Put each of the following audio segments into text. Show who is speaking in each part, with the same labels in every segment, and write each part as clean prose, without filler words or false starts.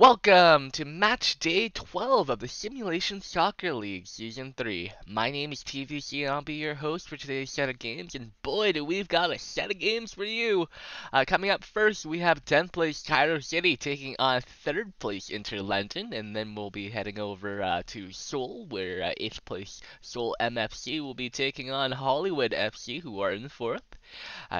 Speaker 1: Welcome to match day 12 of the Simulation Soccer League Season 3. My name is TVC and I'll be your host for today's set of games, and boy do we've got a set of games for you. Coming up first, we have 10th place Cairo City taking on 3rd place Inter London, and then we'll be heading over to Seoul, where 8th place Seoul MFC will be taking on Hollywood FC, who are in 4th.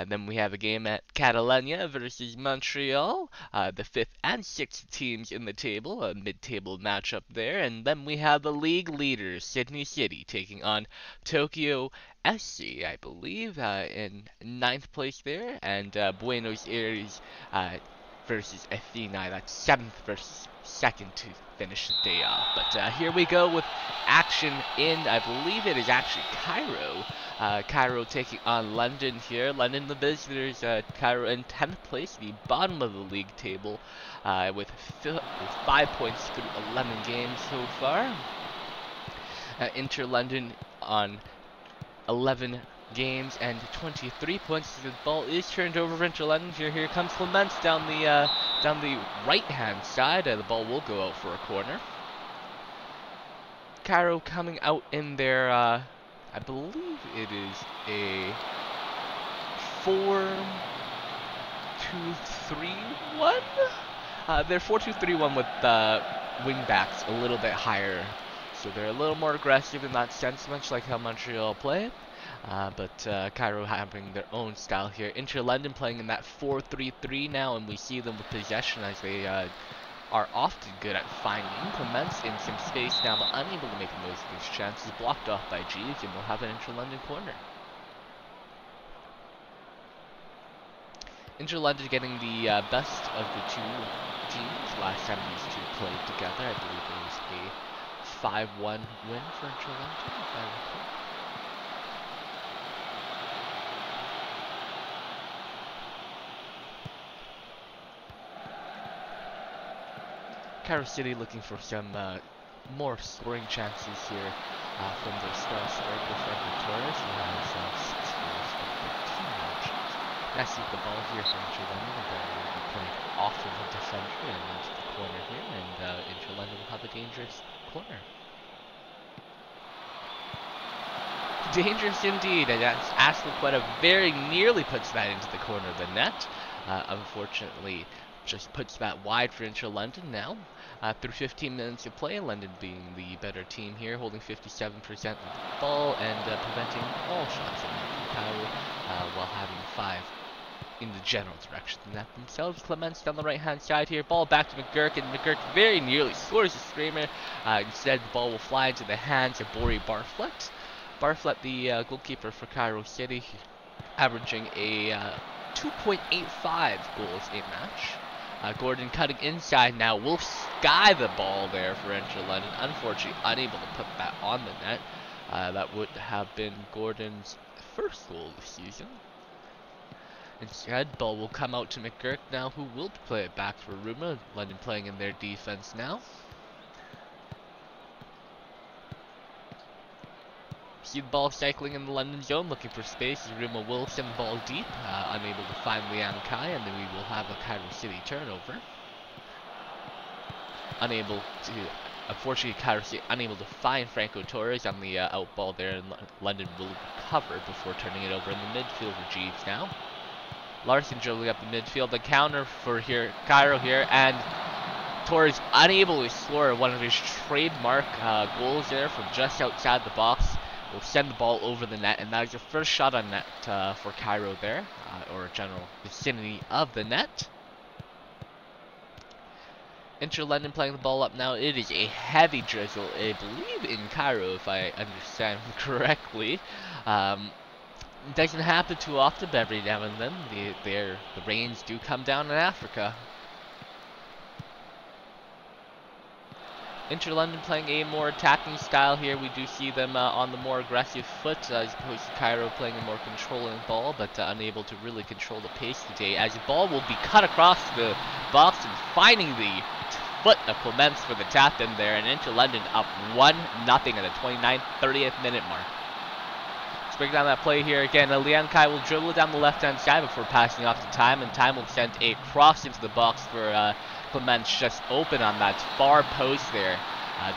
Speaker 1: Then we have a game at Catalunya versus Montreal, the 5th and 6th teams in the table, a mid-table matchup there. And then we have the league leaders, Sydney City, taking on Tokyo SC, I believe, in 9th place there, and Buenos Aires versus Athênai. That's 7th versus 2nd to finish the day off. But here we go with action in, I believe it is actually Cairo. Cairo taking on London here. London the visitors, Cairo in 10th place, the bottom of the league table, with 5 points through 11 games so far. Inter London on 11 games and 23 points. The ball is turned over for Inter London. Here comes Clements down the right-hand side. The ball will go out for a corner. Cairo coming out in their, I believe it is a 4-2-3-1. They're 4-2-3-1 with wing backs a little bit higher, so they're a little more aggressive in that sense, much like how Montreal play. But Cairo having their own style here. Inter London playing in that 4-3-3 now, and we see them with possession as they are often good at finding Clements in some space now, but unable to make the most of these chances. Blocked off by Jeeves, and we'll have an Inter London corner. Inter London getting the best of the two teams. Last time these two played together, I believe it was a 5-1 win for Inter London, if I recall. Cairo City looking for some more scoring chances here from their star striker, Franco Torres, who has 6 goals from 13 matches. That's the ball here for Inter London. The ball will be played off of the defender and into the corner here, and Inter London will have a dangerous corner. Dangerous indeed, and that's Asliqueta very nearly puts that into the corner of the net. Unfortunately, just puts that wide for Inter London now. Through 15 minutes of play, London being the better team here, holding 57% of the ball and preventing all shots from Cairo, while having 5 in the general direction of the net themselves. Clements down the right-hand side here, ball back to McGurk, and McGurk very nearly scores a screamer. Instead, the ball will fly into the hands of Bori Barflet. Barflet, the goalkeeper for Cairo City, averaging a 2.85 goals a match. Gordon cutting inside now, will sky the ball there for Inter London. Unfortunately, unable to put that on the net. That would have been Gordon's first goal this season. Instead, ball will come out to McGurk now, who will play it back for Ruma. London playing in their defense now. See the ball cycling in the London zone, looking for space. Ruma will send the ball deep, unable to find Liam Kai, and then we will have a Cairo City turnover. Unfortunately, Cairo City unable to find Franco Torres on the out ball there, and London will recover before turning it over in the midfield for Jeeves now. Larson dribbling up the midfield, the counter for Cairo here, and Torres unable to score one of his trademark goals there from just outside the box. Will send the ball over the net, and that is the first shot on net for Cairo there, or general vicinity of the net. Inter London playing the ball up now. It is a heavy drizzle, I believe, in Cairo, if I understand correctly. It doesn't happen too often, but every now and then the rains do come down in Africa. Inter London playing a more attacking style here. We do see them on the more aggressive foot, as opposed to Cairo playing a more controlling ball, but unable to really control the pace today, as the ball will be cut across the box and finding the foot of Clements for the tap in there, and Inter London up 1-0 at the 29th, 30th minute mark. Let's break down that play here again. Liam Kai will dribble down the left-hand side before passing off to Time, and Time will send a cross into the box for Clements just open on that far post there.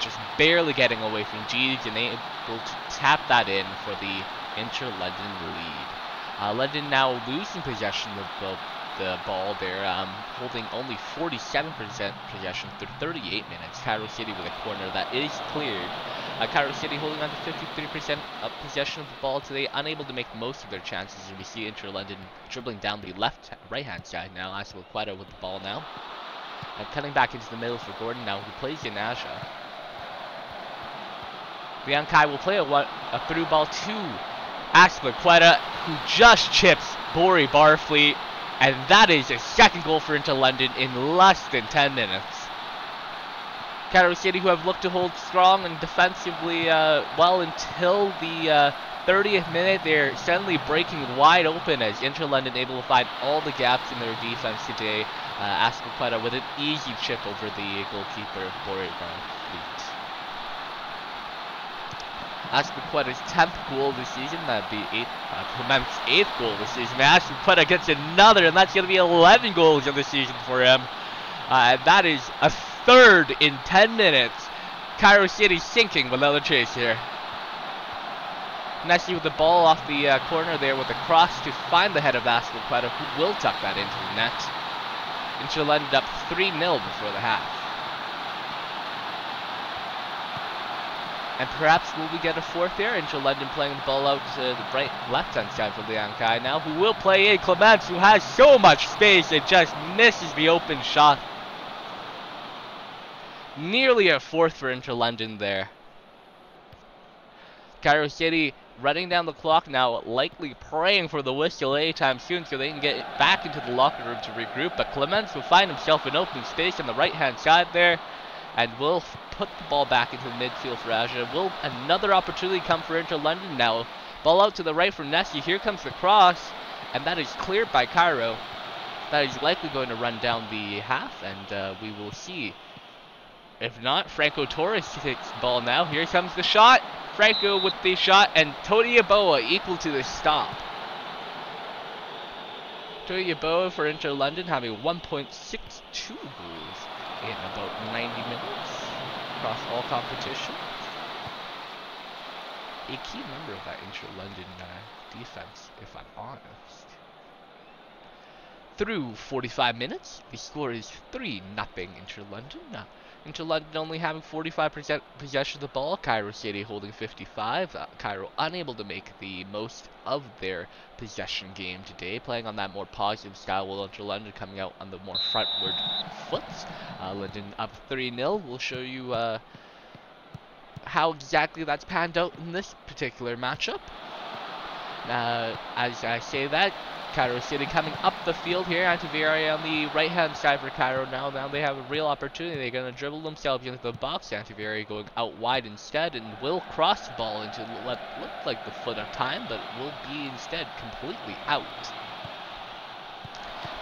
Speaker 1: Just barely getting away from Jeeves and able to tap that in for the Inter-London lead. London now losing possession of the ball there, holding only 47% possession through 38 minutes. Cairo City with a corner that is cleared. Cairo City holding on to 53% of possession of the ball today, unable to make most of their chances. And we see Inter-London dribbling down the right-hand side now. Aspilicueta with the ball now. And cutting back into the middle for Gordon now, who plays in Asia. Liang Kai will play a through ball to Aspilicueta, who just chips Bori Barfleet. And that is a second goal for Inter-London in less than 10 minutes. Cairo City, who have looked to hold strong and defensively well until the 30th minute, they're suddenly breaking wide open as Inter-London able to find all the gaps in their defense today. Aspilicueta with an easy chip over the goalkeeper, Bori Barfleet. Aspilicueta's 10th goal this season, that'd be Clements' 8th goal this season. Aspilicueta gets another, and that's going to be 11 goals in the season for him. That is a third in 10 minutes. Cairo City sinking without a chase here. Nessie with the ball off the corner there with a cross to find the head of Aspilicueta, who will tuck that into the net. Inter-London up 3-0 before the half. And perhaps will we get a fourth there? Inter-London playing the ball out to the left-hand side for Liang Kai now, who will play in Clements, who has so much space and just misses the open shot. Nearly a fourth for Inter-London there. Cairo City running down the clock now, likely praying for the whistle anytime soon so they can get back into the locker room to regroup. But Clements will find himself an open space on the right-hand side there, and will put the ball back into the midfield for Asia. Will another opportunity come for Inter-London now? Ball out to the right from Nessie. Here comes the cross, and that is cleared by Cairo. That is likely going to run down the half, and we will see. If not, Franco Torres takes the ball now. Here comes the shot. Franco with the shot, and Tony Yeboah equal to the stop. Tony Yeboah for Inter-London having 1.62 goals in about 90 minutes across all competitions. A key member of that Inter-London defense, if I'm honest. Through 45 minutes, the score is 3-0 Inter-London. Inter-London only having 45% possession of the ball, Cairo City holding 55. Cairo unable to make the most of their possession game today, playing on that more positive style, while Inter-London coming out on the more frontward foot. London up 3-0. We'll show you how exactly that's panned out in this particular matchup. As I say that, Cairo City coming up the field here. Antivieri on the right-hand side for Cairo now. Now they have a real opportunity. They're going to dribble themselves into the box. Antivieri going out wide instead, and will cross the ball into what looked like the foot of time, but will be instead completely out.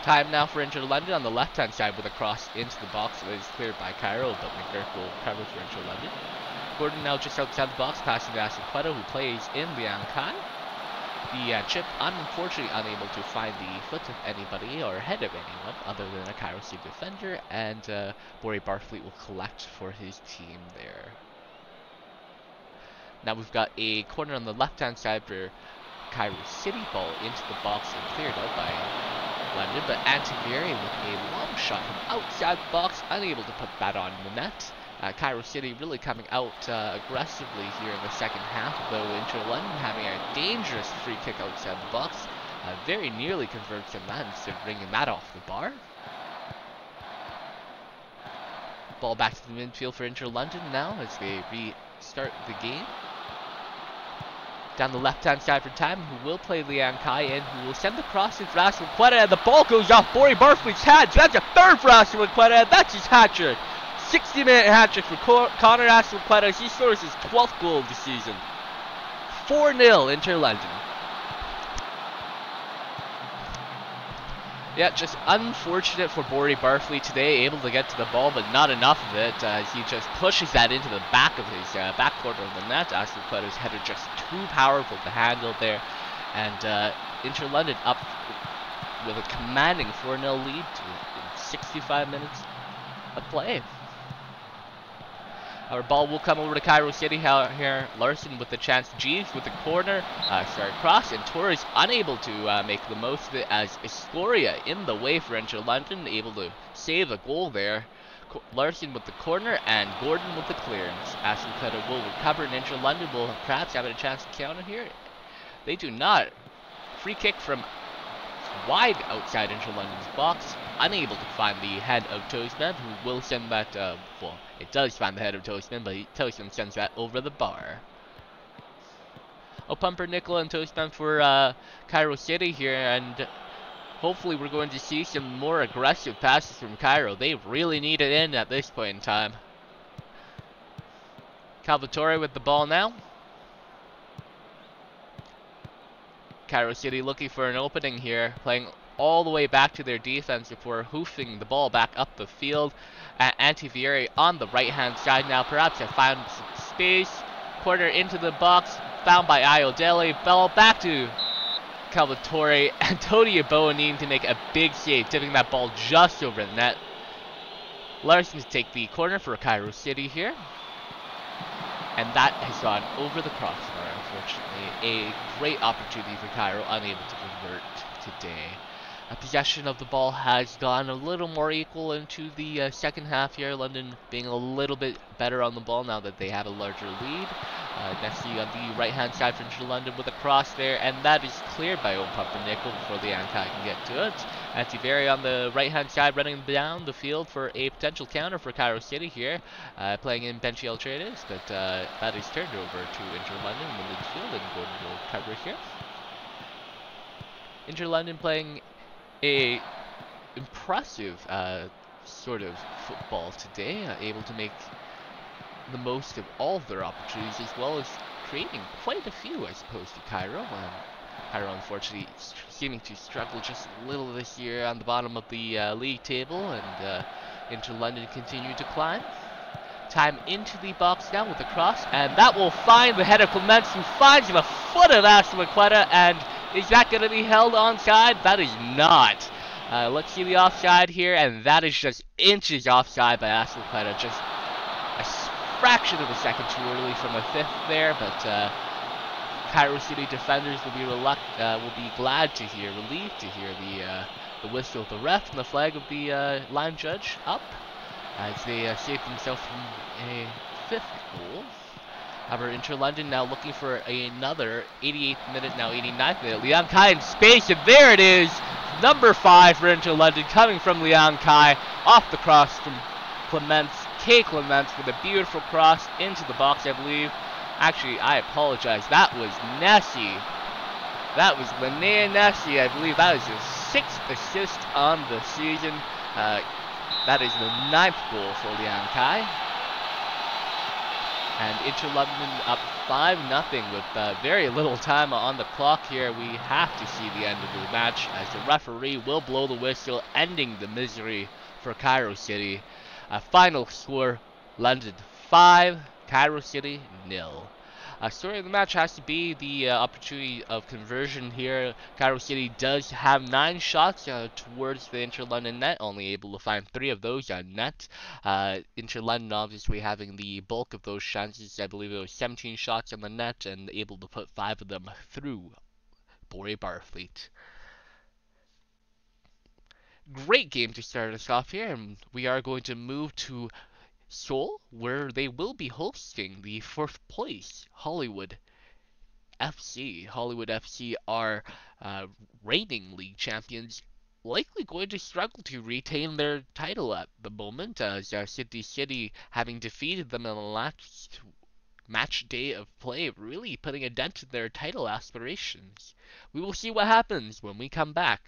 Speaker 1: Time now for Inter-London on the left-hand side with a cross into the box that is cleared by Cairo, but McGurk will cover for Inter-London. Gordon now just outside the box, passing to Aspilicueta, who plays in Liang Kai. The chip, unfortunately, unable to find the foot of anybody or head of anyone other than a Cairo City defender, and Bori Barfleet will collect for his team there. Now we've got a corner on the left-hand side for Cairo City, ball into the box and cleared out by London, but Antivieri with a long shot from outside the box, unable to put that on the net. Cairo City really coming out aggressively here in the second half, though Inter-London having a dangerous free kick outside the box. Very nearly converts on that instead of bringing that off the bar. Ball back to the midfield for Inter-London now as they restart the game. Down the left-hand side for Time, who will play Liang Kai in, who will send the cross in for Aspilicueta, and the ball goes off Bori Barfleet's hands. That's a third for Aspilicueta, and that's his hat-trick. 60-minute hat-trick for Connor Aspilicueta as he scores his 12th goal of the season. 4-0 Inter-London. Yeah, just unfortunate for Bori Barfleet today, able to get to the ball, but not enough of it as he just pushes that into the back of his back corner of the net. Aspilicueta's header just too powerful to handle there, and Inter-London up with a commanding 4-0 lead in 65 minutes. of play. Our ball will come over to Cairo City here. Larson with the chance. Jeeves with the corner. Cross. And Torres unable to make the most of it as Escoria in the way for Inter London. Able to save a goal there. Larson with the corner and Gordon with the clearance. Aston Cutter will recover and Inter London will perhaps have a chance to counter here. They do not. Free kick from wide outside Inter London's box. Unable to find the head of Toastman, who will send that, well, it does find the head of Toastman, but Toastman sends that over the bar. Pumpernickel and Toastman for Cairo City here, and hopefully we're going to see some more aggressive passes from Cairo. They really need it in at this point in time. Calvatore with the ball now. Cairo City looking for an opening here, playing all the way back to their defense before hoofing the ball back up the field. Antivieri on the right-hand side now, perhaps have found some space. Corner into the box, found by Iodele. Ball back to Calvatore. Antonio Boa needing to make a big save, tipping that ball just over the net. Larson to take the corner for Cairo City here. And that has gone over the crossbar, unfortunately. A great opportunity for Cairo, unable to convert today. Possession of the ball has gone a little more equal into the second half here. London being a little bit better on the ball now that they have a larger lead. Nessie on the right-hand side for Inter London with a cross there, and that is cleared by Pumpernickel before the Ankai can get to it. Antivieri on the right-hand side running down the field for a potential counter for Cairo City here, playing in Benchy Altrades, but that is turned over to Inter London in the midfield, and Gordon will cover here. Inter London playing a impressive sort of football today, able to make the most of all of their opportunities, as well as creating quite a few as opposed to Cairo. Cairo unfortunately seeming to struggle just a little this year on the bottom of the league table, and Inter London continue to climb. Time into the box now with a cross, and that will find the head of Clements, who finds the foot of Asamaqueta, and is that going to be held onside? That is not. Let's see the offside here, and that is just inches offside by Asamaqueta. Just a fraction of a second too early from a fifth there, but Cairo City defenders will be glad to hear, relieved to hear the whistle of the ref and the flag of the line judge up, as they saved themselves from a fifth goal. However, Inter London now looking for another 88th minute, now 89th minute. Liang Kai in space, and there it is! Number 5 for Inter London, coming from Liang Kai, off the cross from Clements. K. Clements with a beautiful cross into the box, I believe. Actually, I apologize. That was Nessie. That was Linnea Nessie. I believe that is his 6th assist on the season. That is the 9th goal for Liang Kai. And Inter London up 5-0 with very little time on the clock here. We have to see the end of the match, as the referee will blow the whistle, ending the misery for Cairo City. Final score, London 5, Cairo City 0. Story of the match has to be the opportunity of conversion here. Cairo City does have 9 shots towards the Inter London net, only able to find 3 of those on net. Inter London obviously having the bulk of those chances. I believe it was 17 shots on the net, and able to put 5 of them through Bore Barfleet. Great game to start us off here, and we are going to move to Seoul, where they will be hosting the 4th place Hollywood FC. Hollywood FC are reigning league champions, likely going to struggle to retain their title at the moment, as Sydney City, having defeated them in the last match day of play, really putting a dent in their title aspirations. We will see what happens when we come back.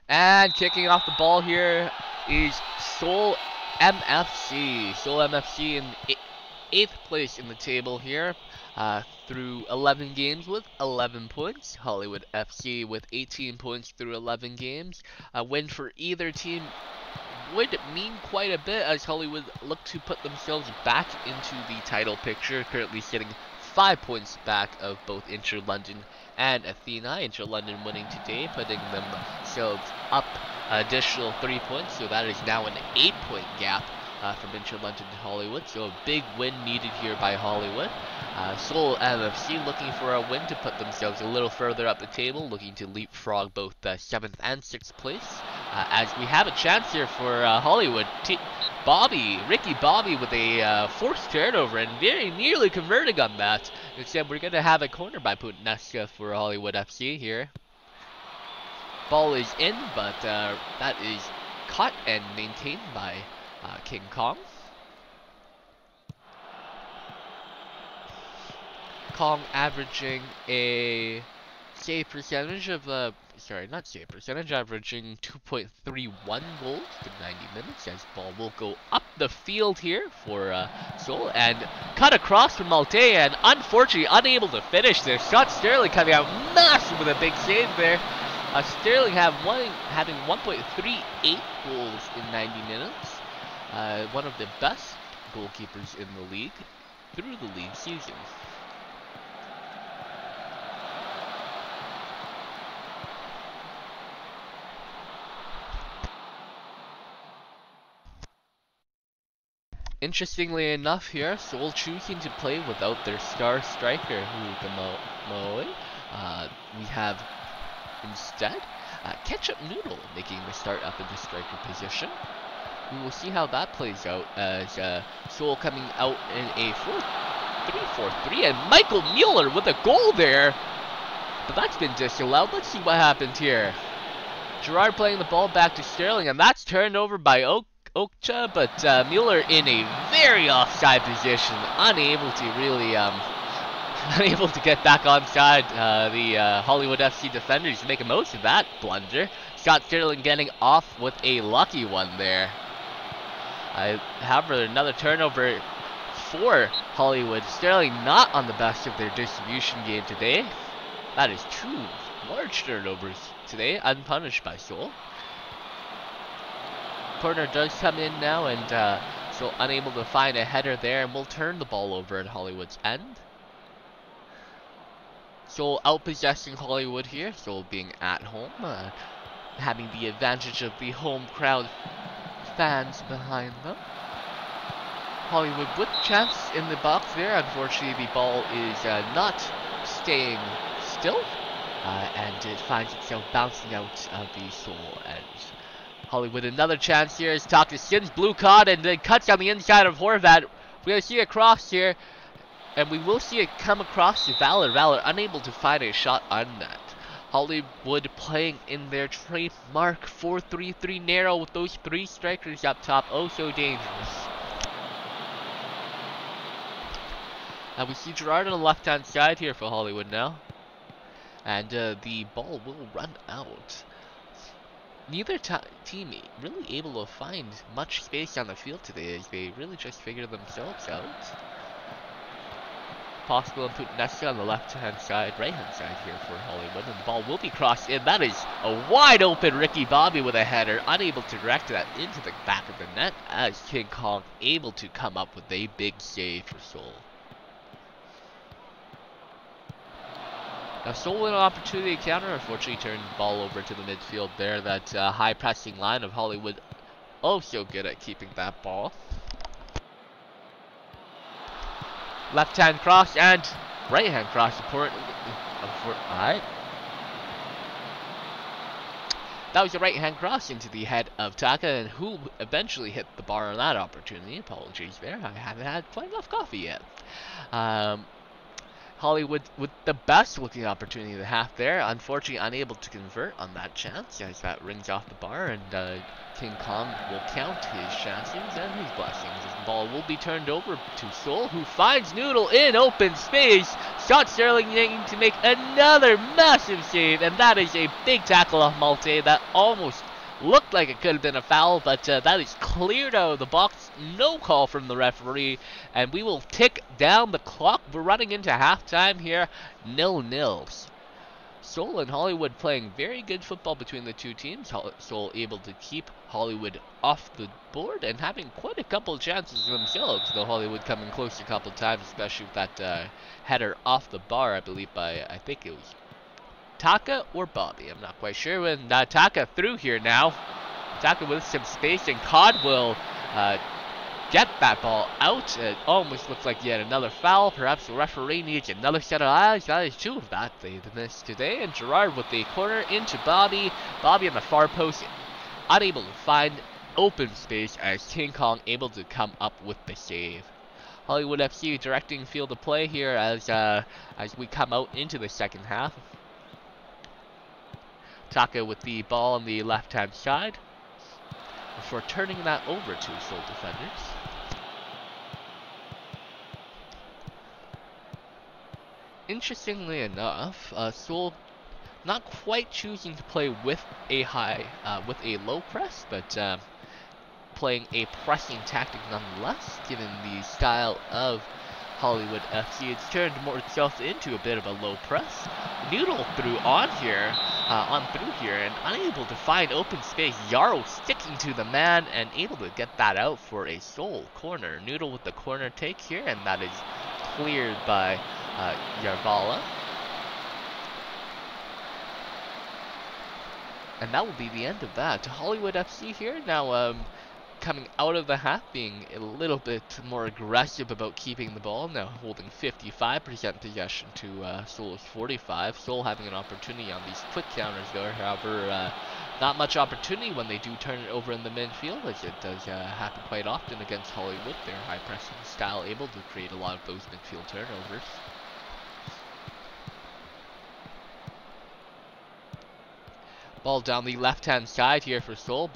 Speaker 1: And kicking off the ball here is Seoul MFC. Seoul MFC in 8th place in the table here. through 11 games with 11 points. Hollywood FC with 18 points through 11 games. A win for either team would mean quite a bit as Hollywood look to put themselves back into the title picture, currently sitting 5 points back of both Inter London and Athênai. Inter London winning today, putting themselves up an additional 3 points, so that is now an 8-point gap from Inter London to Hollywood. So a big win needed here by Hollywood. Seoul MFC looking for a win to put themselves a little further up the table, looking to leapfrog both 7th and 6th place. As we have a chance here for Hollywood. Ricky Bobby with a forced turnover and very nearly converting on that. Except we're going to have a corner by Puttanesca for Hollywood FC here. Ball is in, but that is caught and maintained by King Kong. Kong averaging a save percentage of averaging 2.31 goals to 90 minutes as ball will go up the field here for Seoul and cut across from Malte, and unfortunately unable to finish there. Scott Sterling coming out massive with a big save there. Sterling having 1.38 goals in 90 minutes. One of the best goalkeepers in the league through the league season. Interestingly enough here, Seoul choosing to play without their star striker, Moe. We have instead Ketchup Noodle making the start up in the striker position. We will see how that plays out as Seoul coming out in a 4-3-4-3, and Michael Mueller with a goal there. But that's been disallowed. Let's see what happened here. Gerard playing the ball back to Sterling, and that's turned over by Okcha, but Mueller in a very offside position, unable to really unable to get back onside. The Hollywood FC defenders make a most of that blunder. Scott Sterling getting off with a lucky one there. However, another turnover for Hollywood. Sterling not on the best of their distribution game today. That is 2 large turnovers today, unpunished by Seoul. Corner does come in now, and so unable to find a header there, and we'll turn the ball over at Hollywood's end. So outpossessing Hollywood here, so being at home, having the advantage of the home crowd fans behind them. Hollywood with chance in the box there. Unfortunately, the ball is not staying still, and it finds itself bouncing out of the Seoul end. Hollywood another chance here as Taka Sims blue card and then cuts on the inside of Horvat. We're going to see a cross here, and we will see it come across to Valor. Valor unable to find a shot on net. Hollywood playing in their trademark 4-3-3 narrow with those 3 strikers up top. Oh, so dangerous. And we see Gerard on the left-hand side here for Hollywood now. And the ball will run out. Neither team really able to find much space on the field today as they really just figure themselves out. Possible and Puttanesca on the left-hand side, right-hand side here for Hollywood, and the ball will be crossed in. That is a wide-open Ricky Bobby with a header, unable to direct that into the back of the net as King Kong able to come up with a big save for Seoul. Now Seoul with an opportunity to counter, unfortunately turned the ball over to the midfield there. That high pressing line of Hollywood, oh so good at keeping that ball. Left hand cross and right hand cross important. Alright. That was a right hand cross into the head of Taka, and who eventually hit the bar on that opportunity. Apologies there, I haven't had quite enough coffee yet. Hollywood with the best looking opportunity of the half there, unfortunately unable to convert on that chance as that rings off the bar, and King Kong will count his chances and his blessings as the ball will be turned over to Seoul, who finds Noodle in open space. Scott Sterling needing to make another massive save, and that is a big tackle off Malte that almost looked like it could have been a foul, but that is cleared out of the box no call from the referee, and we will tick down the clock. We're running into halftime here, 0-0. Seoul and Hollywood playing very good football between the two teams. Seoul able to keep Hollywood off the board and having quite a couple of chances themselves, though Hollywood coming close a couple of times, especially with that header off the bar, I believe, by, I think it was Taka or Bobby. I'm not quite sure. And Taka through here now. Taka with some space, and Cod will get that ball out. It almost looks like yet another foul. Perhaps the referee needs another set of eyes. That is two of that they missed today. And Gerard with the corner into Bobby. Bobby on the far post, unable to find open space as King Kong able to come up with the save. Hollywood FC directing field of play here as we come out into the second half. Taka with the ball on the left-hand side before turning that over to Seoul defenders. Interestingly enough, Seoul not quite choosing to play with a low press, but playing a pressing tactic nonetheless, given the style of Hollywood FC. It's turned more itself into a bit of a low press. Noodle on through here, and unable to find open space. Yarrow sticking to the man and able to get that out for a Seoul corner. Noodle with the corner take here, and that is cleared by Yarvala. And that will be the end of that. Hollywood FC here now coming out of the half, being a little bit more aggressive about keeping the ball, now holding 55% possession to Seoul's 45. Seoul having an opportunity on these quick counters though, however, not much opportunity when they do turn it over in the midfield, as it does happen quite often against Hollywood. Their high pressing style able to create a lot of those midfield turnovers. Ball down the left-hand side here for Seoul.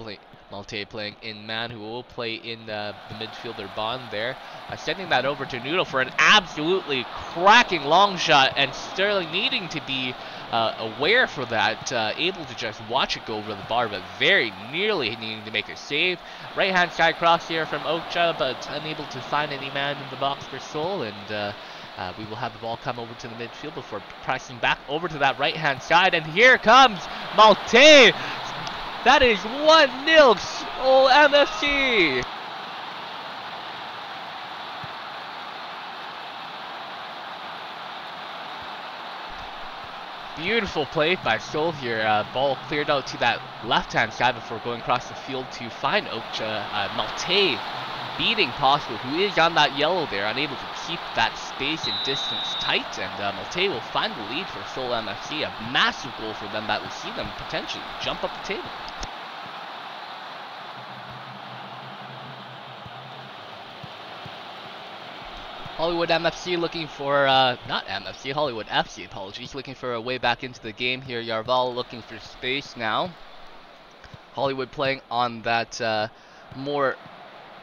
Speaker 1: Malte playing in man, who will play in the midfielder Bond there. Sending that over to Noodle for an absolutely cracking long shot, and Sterling needing to be aware for that, able to just watch it go over the bar, but very nearly needing to make a save. Right-hand side cross here from Okcha, but unable to find any man in the box for Seoul, and we will have the ball come over to the midfield before pressing back over to that right-hand side, and here comes Malte. That is 1-0 Seoul MFC. Beautiful play by Seoul here. Ball cleared out to that left-hand side before going across the field to find Okcha. Malte beating Possible, who is on that yellow there, unable to keep that space and distance tight, and Malte will find the lead for Seoul MFC. A massive goal for them that will see them potentially jump up the table. Hollywood MFC looking for, not MFC, Hollywood FC, apologies, looking for a way back into the game here. Yarval looking for space now. Hollywood playing on that more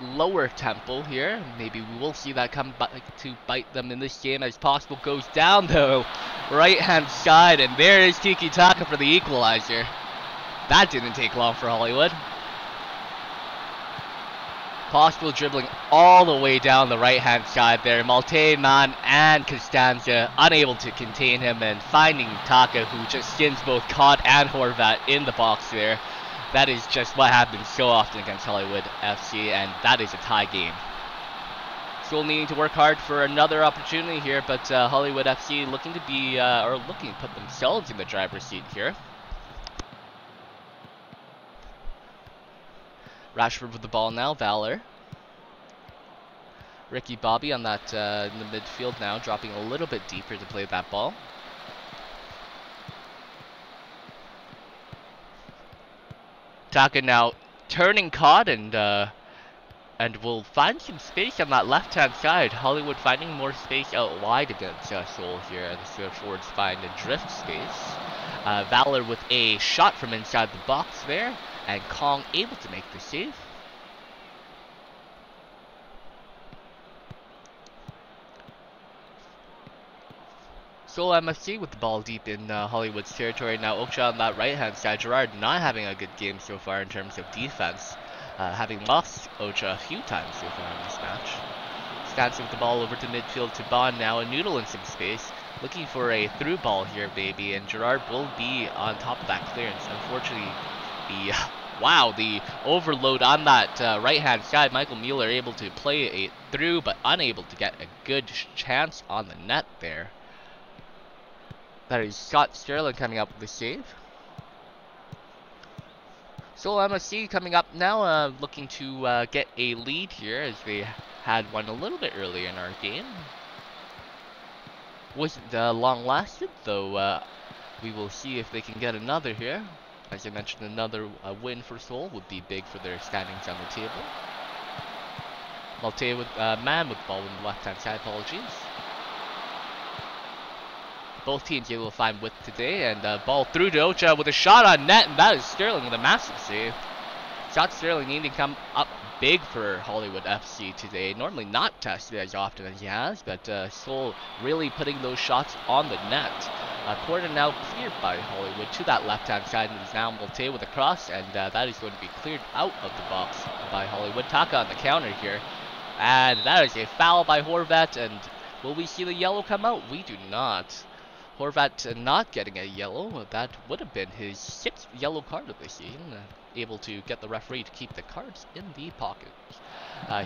Speaker 1: lower tempo here. Maybe we will see that come back to bite them in this game, as Possible goes down though. Right hand side, and there is Tiki Taka for the equalizer. That didn't take long for Hollywood. Possible dribbling all the way down the right-hand side there. Malte, Man, and Costanza unable to contain him, and finding Taka, who just skins both Cod and Horvat in the box there. That is just what happens so often against Hollywood FC, and that is a tie game. Still needing to work hard for another opportunity here, but Hollywood FC looking to be, or looking to put themselves in the driver's seat here. Rashford with the ball now, Valor. Ricky Bobby on that in the midfield now, dropping a little bit deeper to play that ball. Taka now turning Cod, and will find some space on that left-hand side. Hollywood finding more space out wide against Seoul here, and the forwards find a drift space. Valor with a shot from inside the box there, and Kong able to make the save. Seoul MFC with the ball deep in Hollywood's territory. Now Oksha on that right-hand side. Gerard not having a good game so far in terms of defense. having lost Ocha a few times so far in this match. Stands with the ball over to midfield to Bond now, a noodle in some space. Looking for a through ball here, baby, and Gerard will be on top of that clearance. Unfortunately, the overload on that right-hand side. Michael Mueller able to play it through, but unable to get a good chance on the net there. That is Scott Sterling coming up with the save. So MSC coming up now, looking to get a lead here as they had one a little bit earlier in our game. Wasn't long lasted, though. We will see if they can get another here. As I mentioned, another win for Seoul would be big for their standings on the table. Malte with man with ball on the left-hand side. Apologies. Both teams able to find width today, and ball through to Ocha with a shot on net, and that is Sterling with a massive save. Scott Sterling needing to come up big for Hollywood FC today. Normally not tested as often as he has, but Seoul really putting those shots on the net. Corner now cleared by Hollywood to that left-hand side, and is now Malte with a cross, and that is going to be cleared out of the box by Hollywood. Taka on the counter here, and that is a foul by Horvat, and will we see the yellow come out? We do not. Horvat not getting a yellow. That would have been his 6th yellow card of the season. Able to get the referee to keep the cards in the pocket.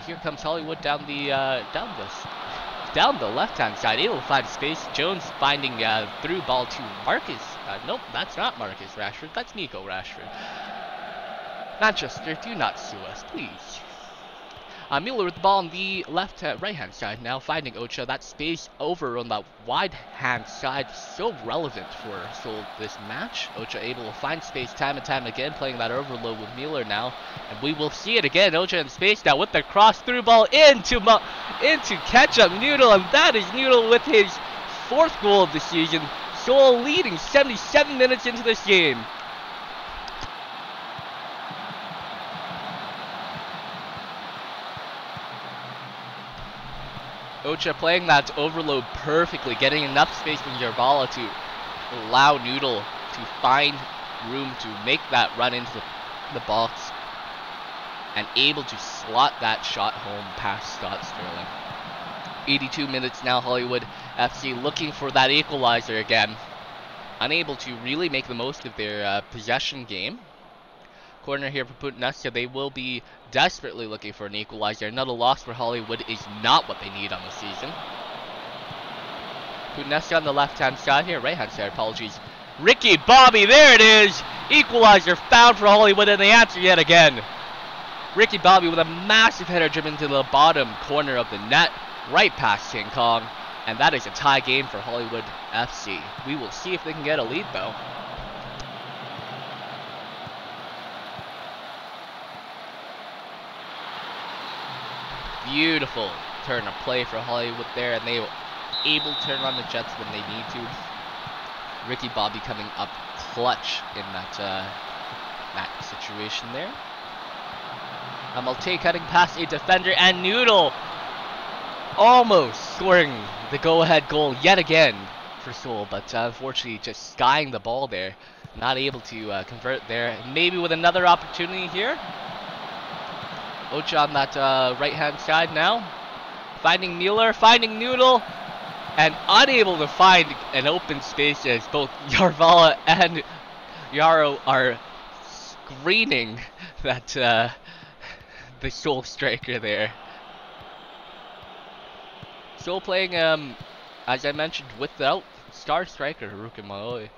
Speaker 1: Here comes Hollywood down the left-hand side. Able to find space. Jones finding through ball to Marcus. Nope, that's not Marcus Rashford. That's Nico Rashford. Manchester, do not sue us, please. Mueller with the ball on the right-hand side now, finding Ocha. That space over on the wide-hand side, so relevant for Seoul this match. Ocha able to find space time and time again, playing that overload with Mueller now. And we will see it again. Ocha in space now with the cross-through ball into Ketchup Noodle. And that is Noodle with his 4th goal of the season. Seoul leading 77 minutes into this game. Ocha playing that overload perfectly, getting enough space from Jarbala to allow Noodle to find room to make that run into the box, and able to slot that shot home past Scott Sterling. 82 minutes now, Hollywood FC looking for that equalizer again. Unable to really make the most of their possession game. Corner here for Putinesta. They will be desperately looking for an equalizer. Another loss for Hollywood is not what they need on the season. Putinesta on the left-hand side here. Right-hand side, apologies. Ricky Bobby, there it is! Equalizer found for Hollywood, and they answer yet again. Ricky Bobby with a massive header driven to the bottom corner of the net, right past King Kong. And that is a tie game for Hollywood FC. We will see if they can get a lead, though. Beautiful turn of play for Hollywood there, and they will able to turn on the Jets when they need to. Ricky Bobby coming up clutch in that situation there. Malte cutting past a defender, and Noodle almost scoring the go-ahead goal yet again for Seoul, but unfortunately just skying the ball there, not able to convert there. Maybe with another opportunity here. Ocha on that right-hand side now, finding Mueller, finding Noodle, and unable to find an open space as both Yarvala and Yarrow are screening that the Seoul striker there. Seoul playing, as I mentioned, without star striker Haruka Maoi.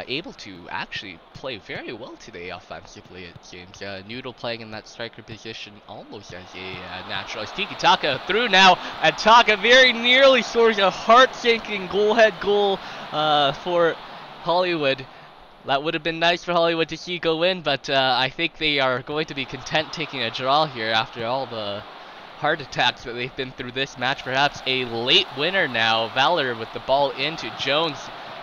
Speaker 1: Able to actually play very well today offensively, it seems. Noodle playing in that striker position almost as a natural. As Tiki Taka through now, and Taka very nearly scores a heart-sinking goal for Hollywood. That would have been nice for Hollywood to see go in, but I think they are going to be content taking a draw here after all the heart attacks that they've been through this match. Perhaps a late winner now. Valor with the ball into Jones.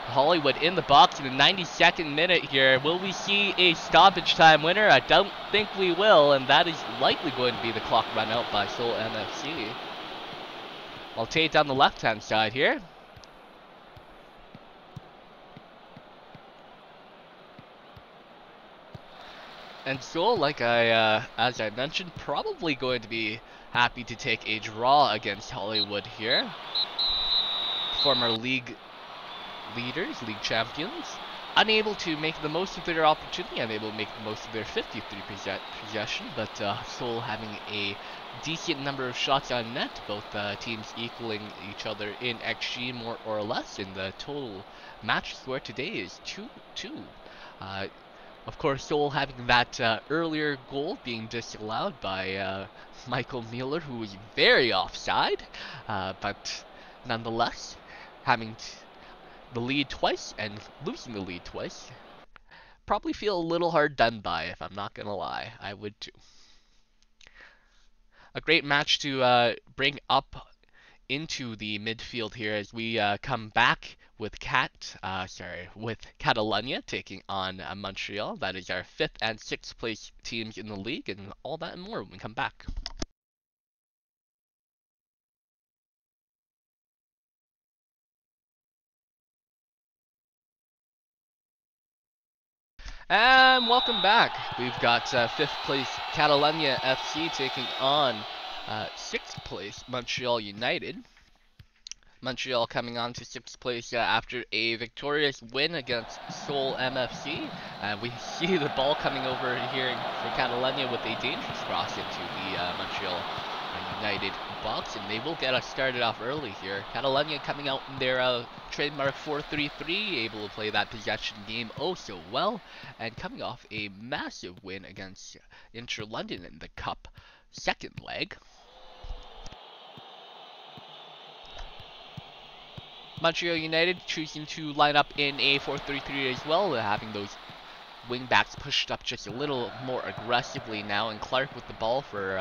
Speaker 1: Hollywood in the box in the 92nd minute here. Will we see a stoppage time winner? I don't think we will, and that is likely going to be the clock run out by Seoul MFC. Malte down the left-hand side here. And Seoul, as I mentioned, probably going to be happy to take a draw against Hollywood here. Former league leaders, league champions, unable to make the most of their opportunity, unable to make the most of their 53 possession, but Seoul having a decent number of shots on net, both teams equaling each other in XG more or less, and the total match score today is 2-2. Of course, Seoul having that earlier goal being disallowed by Michael Mueller, who was very offside, but nonetheless, having the lead twice and losing the lead twice, probably feel a little hard done by, if I'm not gonna lie. I would too. A great match to bring up into the midfield here as we come back with Catalunya taking on Montreal. That is our 5th and 6th place teams in the league, and all that and more when we come back. And welcome back. We've got 5th place Catalunya FC taking on 6th place Montreal United. Montreal coming on to 6th place after a victorious win against Seoul MFC. We see the ball coming over here for Catalunya with a dangerous cross into the Montreal United box, and they will get us started off early here. Catalunya coming out in their trademark 4-3-3, able to play that possession game oh so well, and coming off a massive win against Inter London in the Cup second leg. Montreal United choosing to line up in a 4-3-3 as well, having those wingbacks pushed up just a little more aggressively now, and Clark with the ball for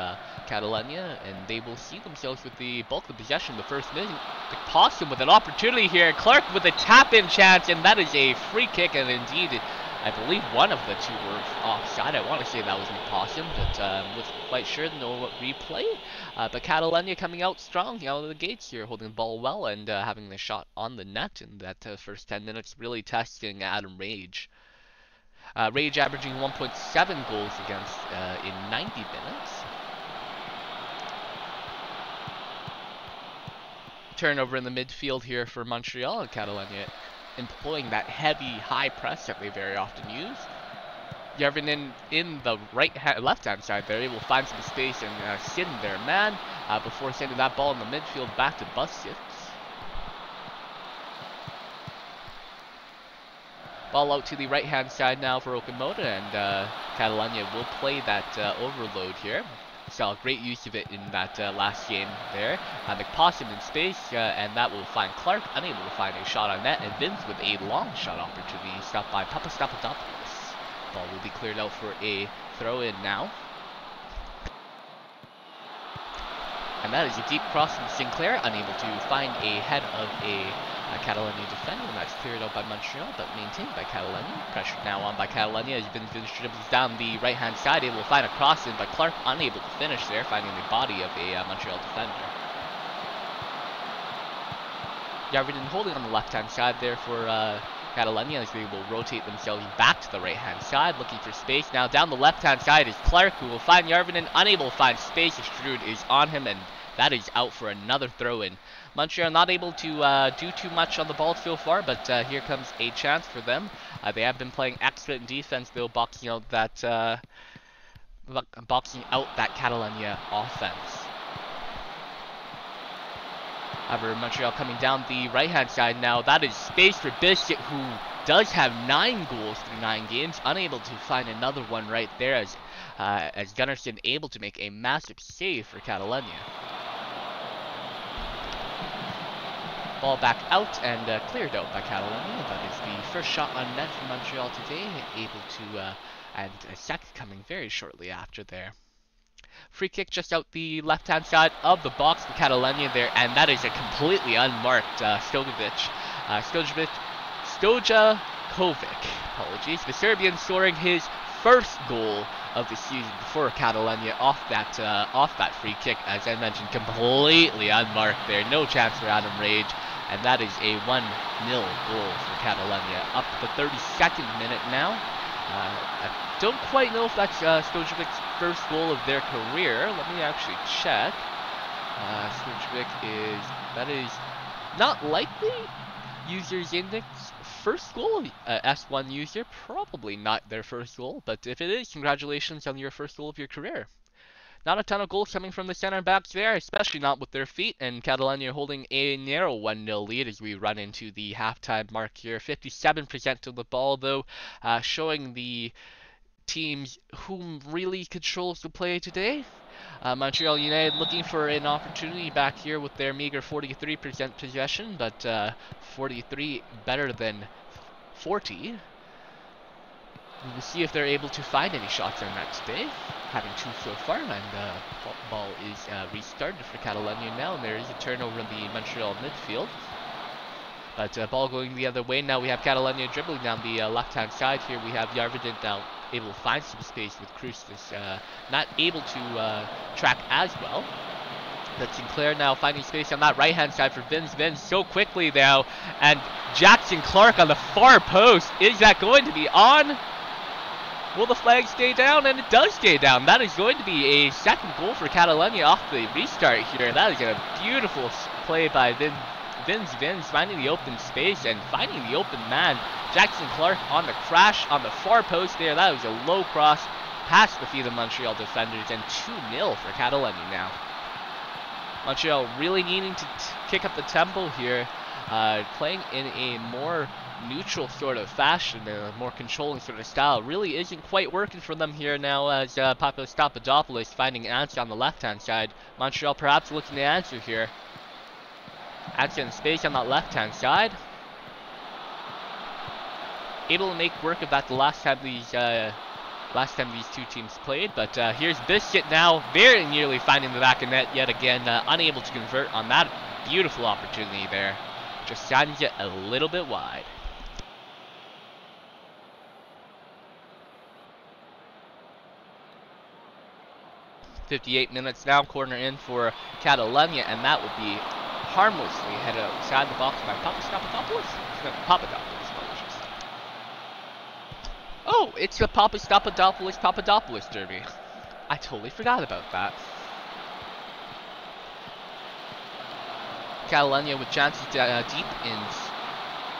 Speaker 1: Catalunya, and they will see themselves with the bulk of the possession the first minute. Possum with an opportunity here, Clark with a tap-in chance, and that is a free kick, and indeed, I believe one of the two were offside. I want to say that was Possum, but wasn't quite sure, no replay. But Catalunya coming out strong out of the gates here, holding the ball well and having the shot on the net in that first 10 minutes, really testing Adam Rage. Rage averaging 1.7 goals against in 90 minutes. Turnover in the midfield here for Montreal, and Catalunya employing that heavy high press that they very often use. Järvinen in the left-hand side there, able to find some space and sit in their man before sending that ball in the midfield back to Busquets. Ball out to the right-hand side now for Okamoto, and Catalunya will play that overload here. Saw great use of it in that last game there. McPossum in space, and that will find Clark, unable to find a shot on net, and Vince with a long shot opportunity, stopped by Papastathopoulos. Ball will be cleared out for a throw-in now. And that is a deep cross from Sinclair, unable to find a head of a Catalunya defender, and that's cleared out by Montreal, but maintained by Catalunya. Pressure now on by Catalunya as Vince dribbles down the right-hand side, able to find a cross in, but Clark unable to finish there, finding the body of a Montreal defender. Järvinen holding on the left-hand side there for Catalunya as they will rotate themselves back to the right-hand side, looking for space. Now down the left-hand side is Clark, who will find Järvinen, unable to find space. Strud is on him, and that is out for another throw-in. Montreal not able to do too much on the ball so far, but here comes a chance for them. They have been playing excellent defense, though, boxing out that Catalunya offense. However, Montreal coming down the right-hand side now. That is space for Biscuit, who does have 9 goals through 9 games, unable to find another one right there as Gunnarsson able to make a massive save for Catalunya. Ball back out and cleared out by Catalunya. That is the first shot on net for Montreal today, able to, and a second coming very shortly after there. Free kick just out the left-hand side of the box for Catalunya there, and that is a completely unmarked Stojakovic. Apologies. The Serbian scoring his first goal of the season for Catalunya off that free kick, as I mentioned, completely unmarked there. No chance for Adam Rage, and that is a 1-0 goal for Catalunya. Up to the 32nd minute now. A don't quite know if that's Stojkovic's first goal of their career. Let me actually check. Stojkovic that is not likely. Users Index first goal, S1 user, probably not their first goal, but if it is, congratulations on your first goal of your career. Not a ton of goals coming from the center backs there, especially not with their feet, and Catalunya holding a narrow 1-0 lead as we run into the halftime mark here. 57% of the ball, though, showing the teams who really controls the play today. Montreal United looking for an opportunity back here with their meager 43% possession, but 43 better than 40. We will see if they're able to find any shots on that today. Having 2 so far, and ball is restarted for Catalunya now, and there is a turnover in the Montreal midfield. But ball going the other way. Now we have Catalunya dribbling down the left-hand side here. We have Yarvedin now able to find some space with Krustis, not able to track as well. But Sinclair now finding space on that right-hand side for Vince. Vince so quickly now, and Jackson Clark on the far post. Is that going to be on? Will the flag stay down? And it does stay down. That is going to be a second goal for Catalunya off the restart here. That is a beautiful play by Vince finding the open space and finding the open man. Jackson Clark on the crash on the far post there. That was a low cross past the feet of Montreal defenders, and 2-0 for Catalunya now. Montreal really needing to kick up the tempo here, playing in a more neutral sort of fashion, a more controlling sort of style. Really isn't quite working for them here now, as Papadopoulos finding an answer on the left-hand side. Montreal perhaps looking to answer here. Answer in space on that left-hand side. Able to make work of that the last time these two teams played, but here's Biscuit now, very nearly finding the back of net yet again, unable to convert on that beautiful opportunity there. Just sends it a little bit wide. 58 minutes now, corner in for Catalunya, and that will be harmlessly headed outside the box by Papadopoulos. Oh, it's the Papadopoulos derby. I totally forgot about that. Catalunya with chances deep in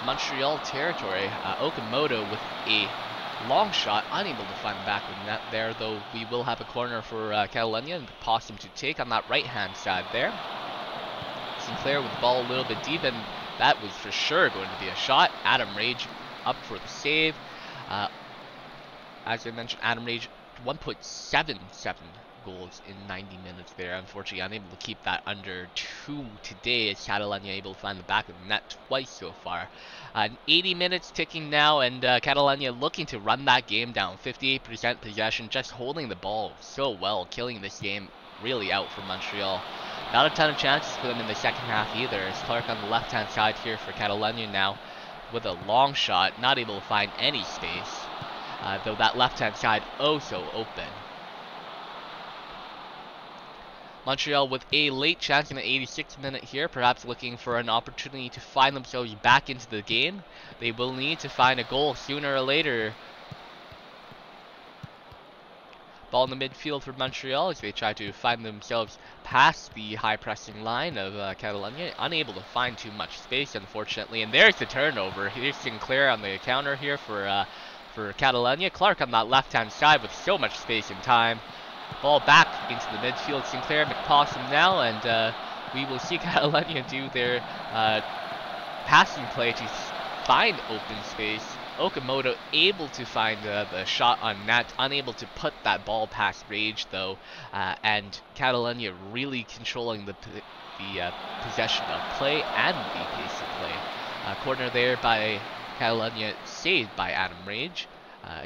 Speaker 1: Montreal territory. Okamoto with a long shot, unable to find the back of the net there, though we will have a corner for Catalunya and Possum to take on that right-hand side there. Sinclair with the ball a little bit deep, and that was for sure going to be a shot. Adam Rage up for the save. As I mentioned, Adam Rage 1.77 goals in 90 minutes there. Unfortunately, unable to keep that under 2 today, as Catalunya able to find the back of the net twice so far. 80 minutes ticking now, and Catalunya looking to run that game down. 58% possession, just holding the ball so well, killing this game really out for Montreal. Not a ton of chances for them in the second half either, as Clark on the left-hand side here for Catalunya now with a long shot, not able to find any space, though that left-hand side oh so open. Montreal with a late chance in the 86th minute here, perhaps looking for an opportunity to find themselves back into the game. They will need to find a goal sooner or later. Ball in the midfield for Montreal as they try to find themselves past the high pressing line of Catalunya. Unable to find too much space, unfortunately. And there's the turnover. Here's Sinclair on the counter here for Catalunya. Clark on that left-hand side with so much space and time. Ball back into the midfield. Sinclair, McPossum now, and we will see Catalunya do their passing play to find open space. Okamoto able to find the shot on net, unable to put that ball past Rage though, and Catalunya really controlling the possession of play and the pace of play. Corner there by Catalunya, saved by Adam Rage.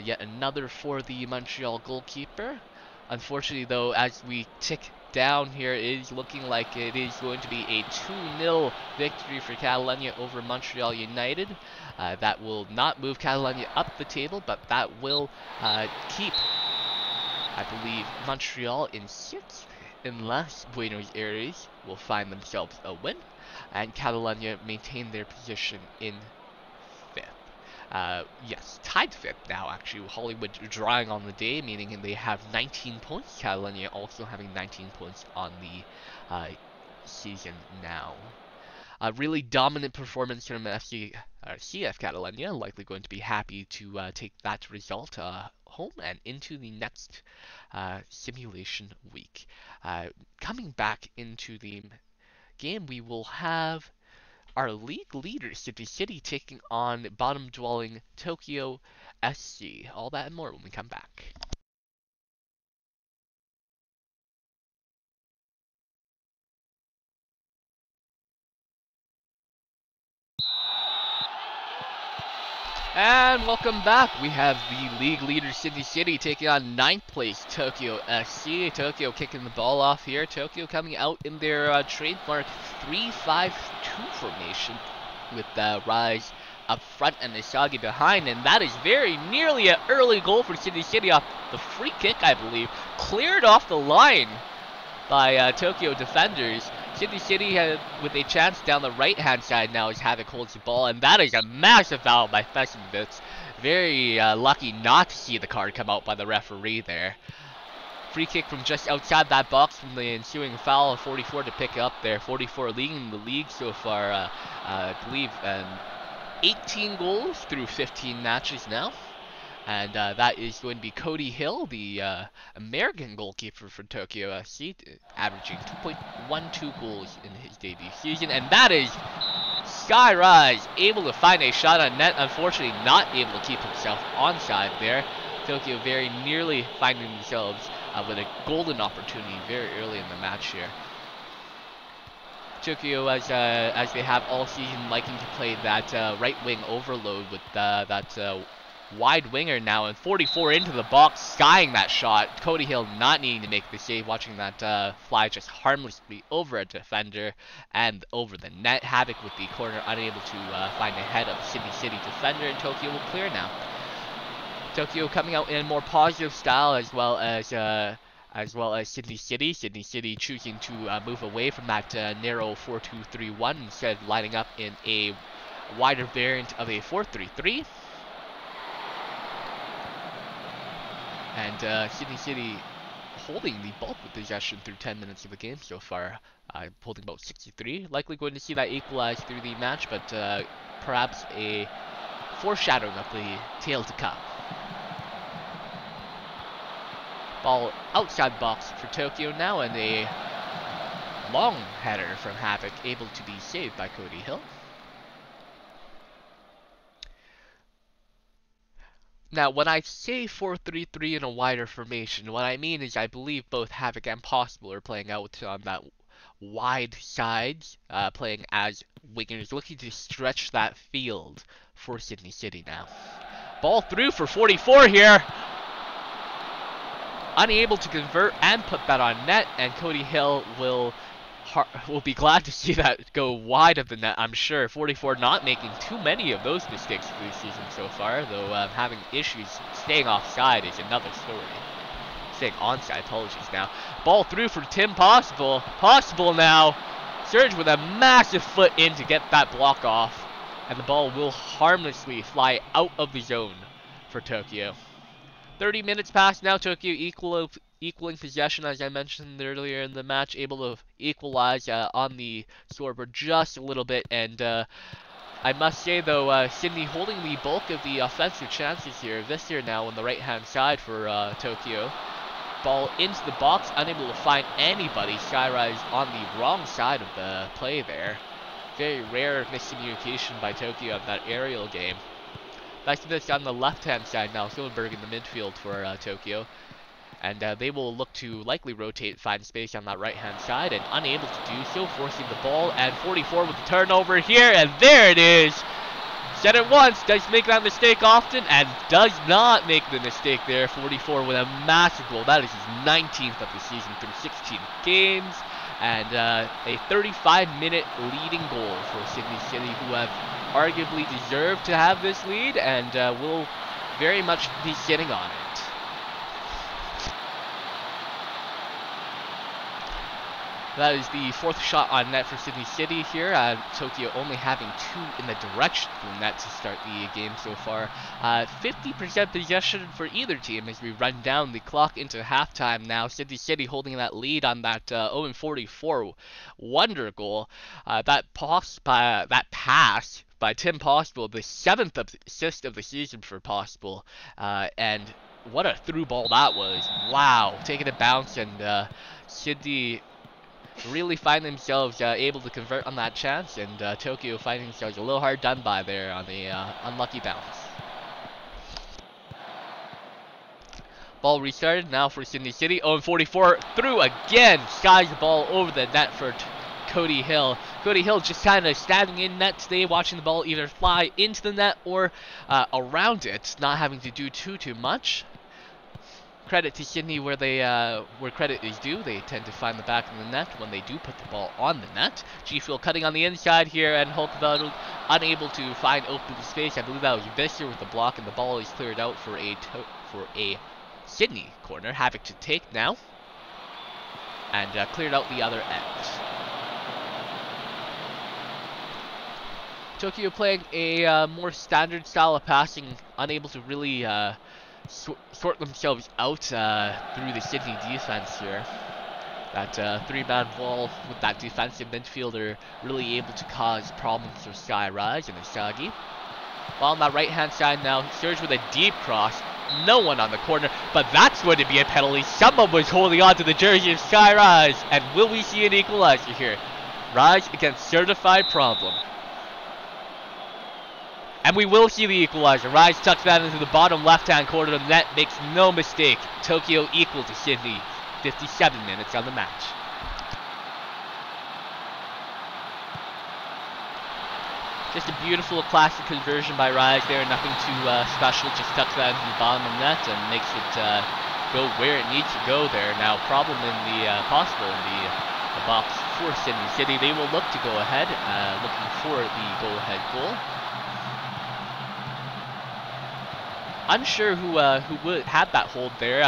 Speaker 1: Yet another for the Montreal goalkeeper. Unfortunately though, as we tick down here, it is looking like it is going to be a 2-0 victory for Catalunya over Montreal United. That will not move Catalunya up the table, but that will keep, I believe, Montreal in 6th, unless Buenos Aires will find themselves a win, and Catalunya maintain their position in 5th. Yes, tied 5th now, actually. Hollywood drawing on the day, meaning they have 19 points. Catalunya also having 19 points on the season now. A really dominant performance from CF Catalunya, likely going to be happy to take that result home and into the next simulation week. Coming back into the game, we will have our league leader, City taking on bottom-dwelling Tokyo SC. All that and more when we come back. And welcome back. We have the league leader City taking on 9th place Tokyo SC. Tokyo kicking the ball off here. Tokyo coming out in their trademark 3-5-2 formation with Rise up front and Isagi behind, and that is very nearly an early goal for City off the free kick, I believe, cleared off the line by Tokyo defenders. City with a chance down the right-hand side now as Havoc holds the ball, and that is a massive foul by Fesimovic. Very lucky not to see the card come out by the referee there. Free kick from just outside that box from the ensuing foul of 44 to pick up there. 44 leading the league so far, I believe, 18 goals through 15 matches now. And that is going to be Cody Hill, the American goalkeeper for Tokyo SC, averaging 2.12 goals in his debut season. And that is Skyrise, able to find a shot on net. Unfortunately, not able to keep himself onside there. Tokyo very nearly finding themselves with a golden opportunity very early in the match here. Tokyo, as they have all season, liking to play that right wing overload with that wide winger now, and 44 into the box, skying that shot. Cody Hill not needing to make the save, watching that fly just harmlessly over a defender and over the net. Havoc with the corner, unable to find the head of City defender, and Tokyo will clear now. Tokyo coming out in a more positive style as well as Sydney City. Sydney City choosing to move away from that narrow 4-2-3-1, instead lining up in a wider variant of a 4-3-3. And Sydney City holding the bulk of possession through 10 minutes of the game so far, holding about 63. Likely going to see that equalize through the match, but perhaps a foreshadowing of the tale to come. Ball outside box for Tokyo now, and a long header from Havoc, able to be saved by Cody Hill. Now, when I say 4-3-3 in a wider formation, what I mean is I believe both Havoc and Possible are playing out on that wide sides, playing as wingers, looking to stretch that field for Sydney City now. Ball through for 44 here. Unable to convert and put that on net, and Cody Hill will be glad to see that go wide of the net, I'm sure. 44 not making too many of those mistakes for this season so far, though having issues staying offside is another story. Staying onside, apologies now. Ball through for Tim Possible. Possible now. Surge with a massive foot in to get that block off, and the ball will harmlessly fly out of the zone for Tokyo. 30 minutes past now, Tokyo equaling possession, as I mentioned earlier in the match, able to equalize on the scoreboard just a little bit, and I must say though, Sydney holding the bulk of the offensive chances here. Visser now on the right-hand side for Tokyo. Ball into the box, unable to find anybody. Skyrise on the wrong side of the play there. Very rare miscommunication by Tokyo of that aerial game. Back to this on the left-hand side now. Silverberg in the midfield for Tokyo. And they will look to likely rotate, find space on that right-hand side, and unable to do so, forcing the ball. And 44 with the turnover here, and there it is. Said it once, does make that mistake often, and does not make the mistake there. 44 with a massive goal. That is his 19th of the season through 16 games. And a 35-minute leading goal for Sydney City, who have arguably deserved to have this lead, and will very much be sitting on it. That is the 4th shot on net for Sydney City here. Tokyo only having 2 in the direction of the net to start the game so far. 50% possession for either team as we run down the clock into halftime now. Sydney City holding that lead on that 0-44 wonder goal. That pass by Tim Possible, the 7th assist of the season for Possible. And what a through ball that was. Wow. Taking a bounce, and Sydney really find themselves able to convert on that chance, and Tokyo finding themselves a little hard done by there on the unlucky bounce. Ball restarted now for Sydney City. 0-44 through again. Skies the ball over the net for Cody Hill. Cody Hill just kind of standing in net today, watching the ball either fly into the net or around it, not having to do too much. Credit to Sydney where credit is due. They tend to find the back of the net when they do put the ball on the net. G Fuel cutting on the inside here, and Hulkveld unable to find open space. I believe that was Visser with the block, and the ball is cleared out for a Sydney corner. Havoc to take now, and cleared out the other end. Tokyo playing a more standard style of passing, unable to really sort themselves out through the Sydney defense here. That 3-man wall with that defensive midfielder really able to cause problems for Skyrise and Isagi. Ball on that right-hand side now. Surge with a deep cross. No one on the corner, but that's going to be a penalty. Someone was holding on to the jersey of Skyrise, and will we see an equalizer here? Rise against certified problem. And we will see the equalizer. Rise tucks that into the bottom left-hand corner of the net. Makes no mistake. Tokyo equal to Sydney. 57 minutes on the match. Just a beautiful classic conversion by Rise there. Nothing too special. Just tucks that into the bottom of the net and makes it go where it needs to go there. Now, problem in the possible in the box for Sydney City. They will look to go ahead, looking for the go-ahead goal. Unsure who had that hold there,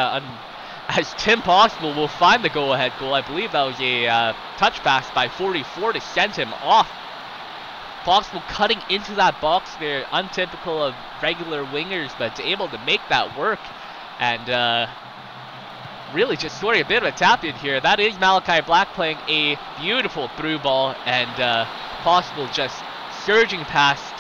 Speaker 1: as Tim Possible will find the go-ahead goal. I believe that was a touch pass by 44 to send him off. Possible cutting into that box there, untypical of regular wingers, but able to make that work, and really just scoring a bit of a tap-in here. That is Malachi Black playing a beautiful through ball, and Possible just surging past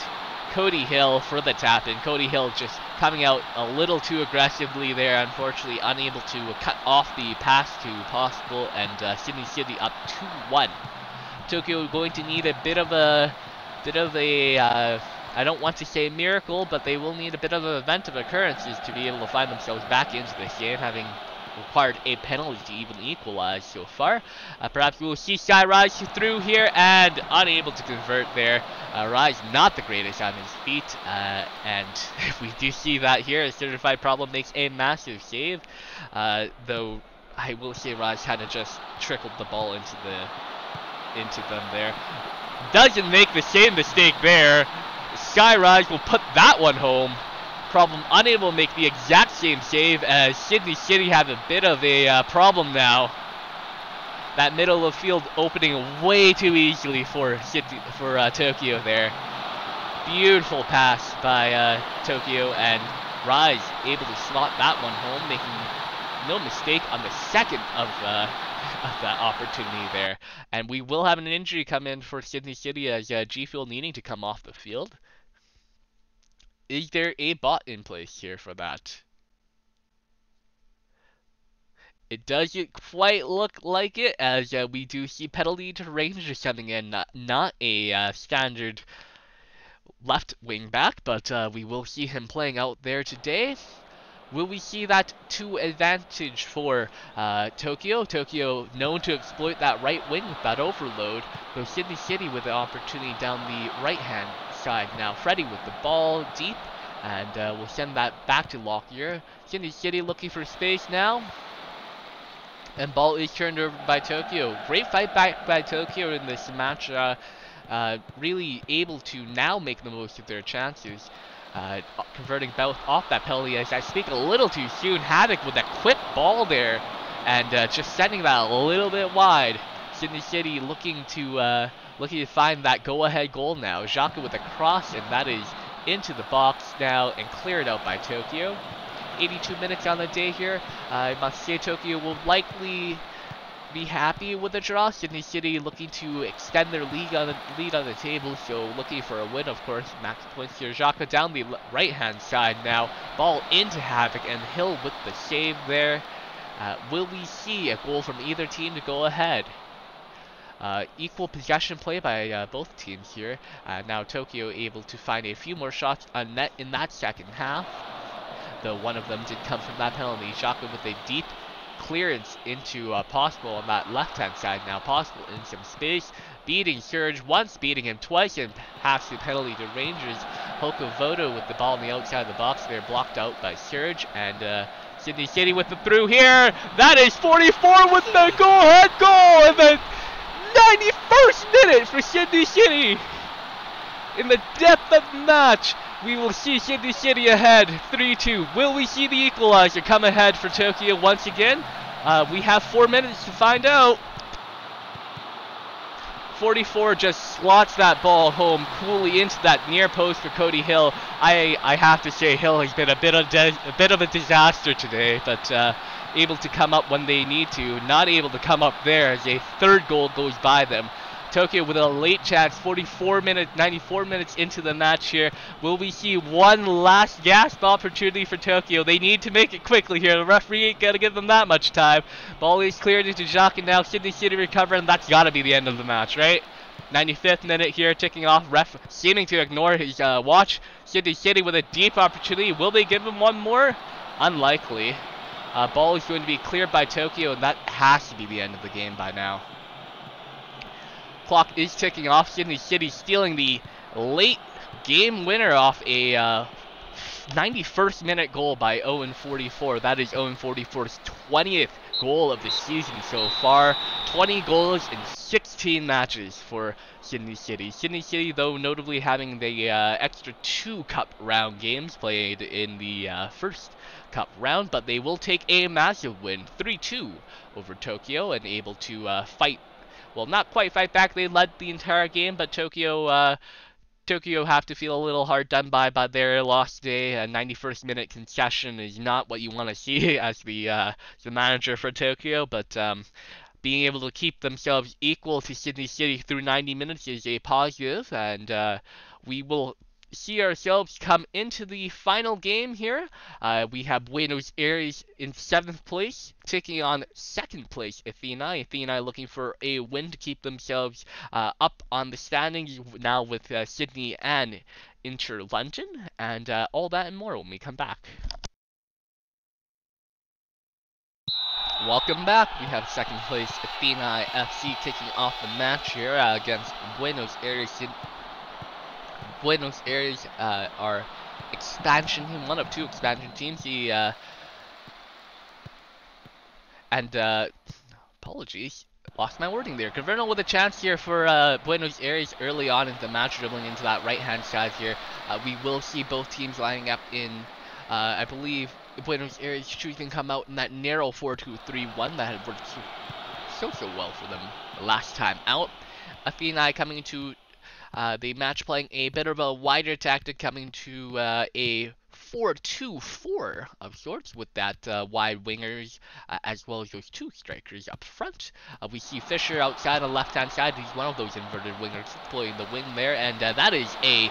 Speaker 1: Cody Hill for the tap-in. Cody Hill just coming out a little too aggressively there, unfortunately unable to cut off the pass to Possible, and Sydney City up 2-1. Tokyo going to need a bit of a I don't want to say miracle, but they will need a bit of an event of occurrences to be able to find themselves back into this game, having required a penalty to even equalize so far. Perhaps we will see Sky Rise through here, and unable to convert there. Rise not the greatest on his feet, and if we do see that here, a certified problem makes a massive save, though I will say Rise kind of just trickled the ball into them there. Doesn't make the same mistake there. Sky Rise will put that one home. Problem unable to make the exact same save, as Sydney City have a bit of a problem now. That middle of field opening way too easily for Tokyo there. Beautiful pass by Tokyo, and Rise able to slot that one home, making no mistake on the second of that opportunity there. And we will have an injury come in for Sydney City, as G Fuel needing to come off the field. Is there a bot in place here for that? It doesn't quite look like it, as we do see penalty to Rangers coming in. Not a standard left wing back, but we will see him playing out there today. Will we see that to advantage for Tokyo? Tokyo known to exploit that right wing with that overload. Though Sydney City with the opportunity down the right-hand side now. Freddy with the ball deep, and we'll send that back to Lockyer. Sydney City looking for space now, and ball is turned over by Tokyo. Great fight back by Tokyo in this match, really able to now make the most of their chances, converting both off that penalty. As I speak a little too soon, Havoc with a quick ball there, and just sending that a little bit wide. Sydney City looking to find that go-ahead goal now. Xhaka with a cross, and that is into the box now and cleared out by Tokyo. 82 minutes on the day here. I must say Tokyo will likely be happy with the draw. Sydney City looking to extend their lead on the table, so looking for a win, of course. Max points here. Xhaka down the right-hand side now. Ball into Havoc, and Hill with the save there. Will we see a goal from either team to go ahead? Equal possession play by both teams here. Now Tokyo able to find a few more shots on net in that second half, though one of them did come from that penalty. Xhaka with a deep clearance into Possible on that left-hand side. Now Possible in some space, beating Surge once, beating him twice, and pass the penalty to Rangers. Hokovoto with the ball on the outside of the box there, blocked out by Surge, and Sydney City with the through here. That is 44 with the go-ahead goal in the 91st minute for Sydney City. In the depth of the match, we will see Sydney City ahead 3-2. Will we see the equalizer come ahead for Tokyo once again? We have 4 minutes to find out. 44 just slots that ball home coolly into that near post for Cody Hill. I have to say Hill has been a bit of a disaster today, but able to come up when they need to. Not able to come up there as a third goal goes by them. Tokyo with a late chance, 94 minutes into the match here. Will we see one last gasp opportunity for Tokyo? They need to make it quickly here. The referee ain't gonna give them that much time. Ball is cleared into Xhaka now. Sydney City recovering. That's gotta be the end of the match, right? 95th minute here, ticking off. Ref seeming to ignore his watch. Sydney City with a deep opportunity. Will they give him one more? Unlikely. Ball is going to be cleared by Tokyo, and that has to be the end of the game by now. Clock is ticking off. Sydney City stealing the late game winner off a 91st minute goal by Owen 44. That is Owen 44's 20th goal of the season so far. 20 goals in 16 matches for Sydney City. Sydney City, though, notably having the extra 2 cup round games played in the first cup round, but they will take a massive win, 3-2 over Tokyo, and able to fight. Well, not quite fight back. They led the entire game, but Tokyo have to feel a little hard done by their loss today. A 91st minute concession is not what you want to see as the manager for Tokyo, but being able to keep themselves equal to Sydney City through 90 minutes is a positive, and we will see ourselves come into the final game here. We have Buenos Aires in 7th place, taking on 2nd place Athênai. Athênai looking for a win to keep themselves up on the standings now with Sydney and Inter London, and all that and more when we come back. Welcome back. We have 2nd place Athênai FC kicking off the match here against Buenos Aires. Buenos Aires are expansion team, one of 2 expansion teams. Apologies, lost my wording there. Caverno with a chance here for Buenos Aires early on in the match, dribbling into that right-hand side here. We will see both teams lining up in, I believe, Buenos Aires choosing come out in that narrow 4-2-3-1 that had worked so well for them last time out. Athênai coming into the match playing a bit of a wider tactic, coming to a 4-2-4 of sorts with that wide wingers as well as those 2 strikers up front. We see Fisher outside on the left-hand side. He's one of those inverted wingers playing the wing there, and that is a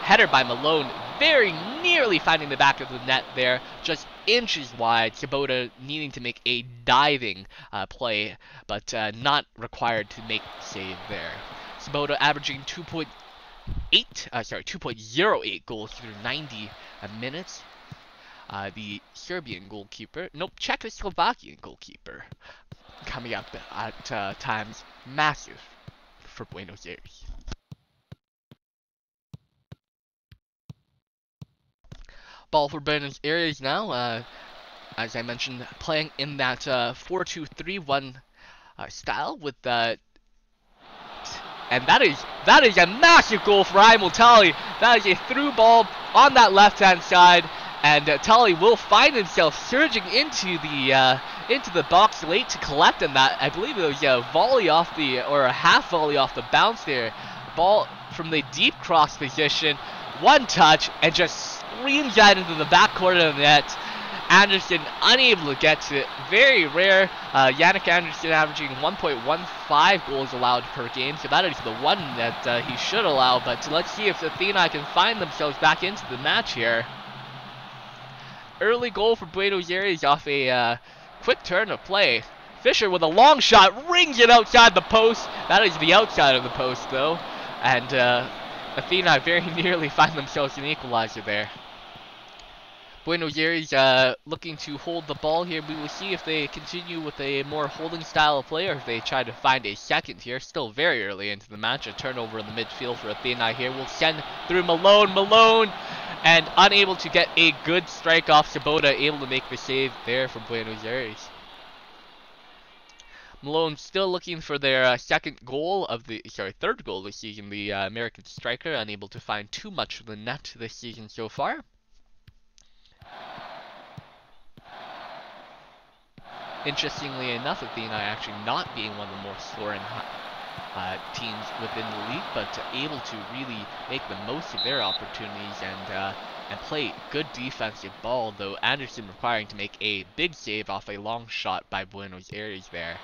Speaker 1: header by Malone, very nearly finding the back of the net there, just inches wide. Sabota needing to make a diving play, but not required to make the save there. Sabota averaging 2.08 goals through 90 minutes. The Serbian goalkeeper, Czechoslovakian goalkeeper, coming up at times massive for Buenos Aires. Ball for Buenos Aires now, as I mentioned, playing in that 4-2-3-1 style with and that is a massive goal for Imotali. That is a through ball on that left-hand side, And Tully will find himself surging into the box late to collect on that. I believe it was a volley off the, or a half volley off the bounce there. Ball from the deep cross position, one touch, and just screams that into the back corner of the net. Anderson unable to get to it. Very rare. Yannick Anderson averaging 1.15 goals allowed per game, so that is the one that he should allow. But let's see if Athênai can find themselves back into the match here. Early goal for Buenos Aires off a quick turn of play. Fisher with a long shot, rings it outside the post. That is the outside of the post though. And Athênai very nearly find themselves an equalizer there. Buenos Aires looking to hold the ball here. We will see if they continue with a more holding style of play or if they try to find a second here. Still very early into the match. A turnover in the midfield for Athênai here. We'll send through Malone. Malone! And unable to get a good strike off Sabota. Able to make the save there for Buenos Aires. Malone still looking for their third goal of the season. The American striker unable to find too much of the net this season so far. Interestingly enough, Athênai actually not being one of the more scoring teams within the league, but able to really make the most of their opportunities and play good defensive ball, though Anderson requiring to make a big save off a long shot by Buenos Aires there.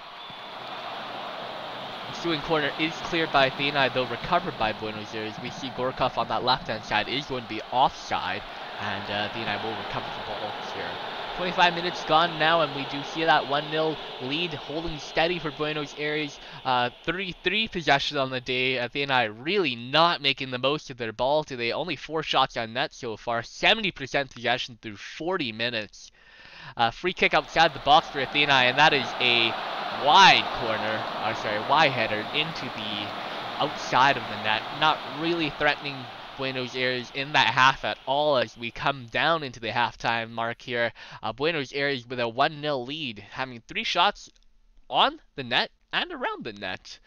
Speaker 1: Ensuing corner is cleared by Athênai, though recovered by Buenos Aires. We see Gorkov on that left-hand side is going to be offside, and Athênai will recover the ball here. 25 minutes gone now, and we do see that 1-0 lead holding steady for Buenos Aires. 33 possessions on the day. Athênai really not making the most of their ball today. Only 4 shots on net so far. 70% possession through 40 minutes. Free kick outside the box for Athênai, and that is a wide header into the outside of the net. Not really threatening Buenos Aires in that half at all as we come down into the halftime mark here. Buenos Aires with a 1-0 lead, having 3 shots on the net and around the net.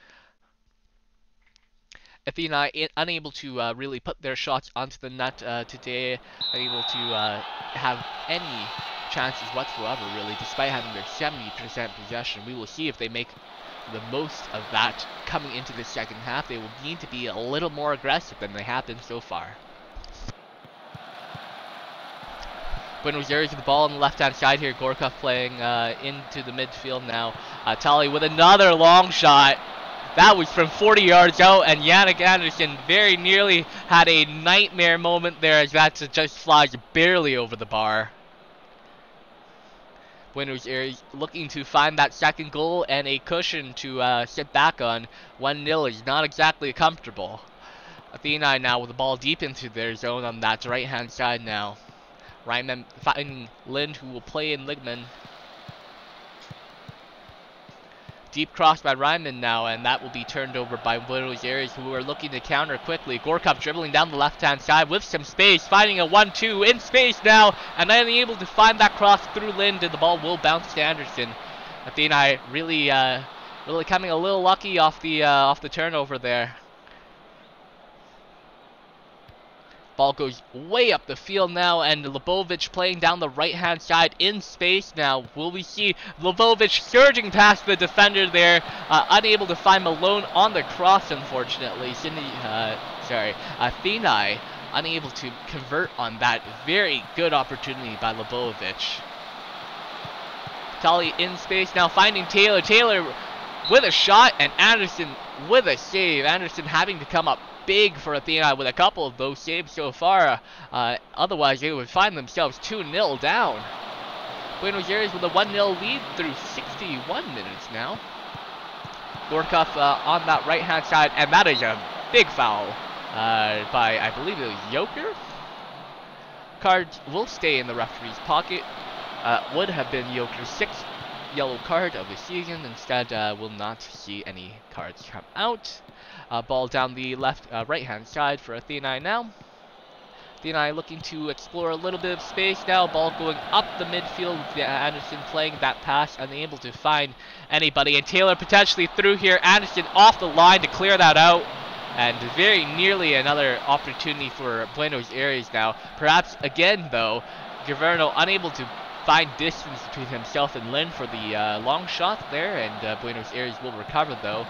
Speaker 1: Athênai unable to really put their shots onto the net today, unable to have any chances whatsoever really, despite having their 70% possession. We will see if they make the most of that coming into the second half. They will need to be a little more aggressive than they have been so far. Buenos Aires with the ball on the left-hand side here. Gorkov playing into the midfield now. Tully with another long shot. That was from 40 yards out, and Yannick Anderson very nearly had a nightmare moment there as that just flies barely over the bar. Buenos Aires looking to find that second goal and a cushion to sit back on. 1-0 is not exactly comfortable. Athênai now with the ball deep into their zone on that right-hand side now. Ryman finding Lind, who will play in Ligman. Deep cross by Ryman now, and that will be turned over by Buenos Aires, who are looking to counter quickly. Gorkov dribbling down the left-hand side with some space, finding a 1-2 in space now, and unable to find that cross through Lind, and the ball will bounce to Anderson. Athênai really coming a little lucky off the turnover there. Ball goes way up the field now, and Lebovic playing down the right-hand side in space now. Will we see Lebovic surging past the defender there, unable to find Malone on the cross, unfortunately. Athênai unable to convert on that very good opportunity by Lebovic. Tully in space now, finding Taylor. Taylor with a shot, and Anderson with a save. Anderson having to come up big for Athênai with a couple of those saves so far. Otherwise, they would find themselves 2-0 down. Buenos Aires with a 1-0 lead through 61 minutes now. Gorkov on that right-hand side, and that is a big foul by, I believe it was Joker. Cards will stay in the referee's pocket. Would have been Joker's 6th yellow card of the season. Instead, will not see any cards come out. Ball down the right-hand side for Athênai now. Athênai looking to explore a little bit of space now. Ball going up the midfield. Anderson playing that pass, unable to find anybody. And Taylor potentially through here. Anderson off the line to clear that out. And very nearly another opportunity for Buenos Aires now. Perhaps again, though, Giverno unable to find distance between himself and Lin for the long shot there, and Buenos Aires will recover though.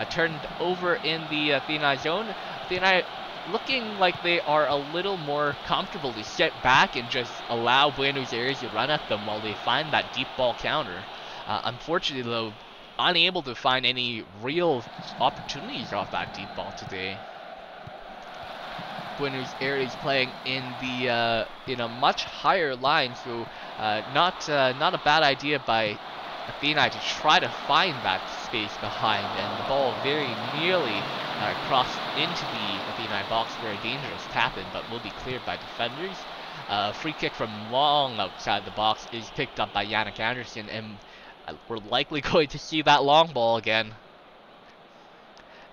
Speaker 1: Turned over in the Athênai zone. Athênai looking like they are a little more comfortable to sit back and just allow Buenos Aires to run at them while they find that deep ball counter. Unfortunately though, unable to find any real opportunities off that deep ball today. Buenos Aires playing in the in a much higher line, so not a bad idea by Athênai to try to find that space behind, and the ball very nearly crossed into the Athênai box for a dangerous tap-in, but will be cleared by defenders. Free kick from long outside the box is picked up by Yannick Anderson, and we're likely going to see that long ball again.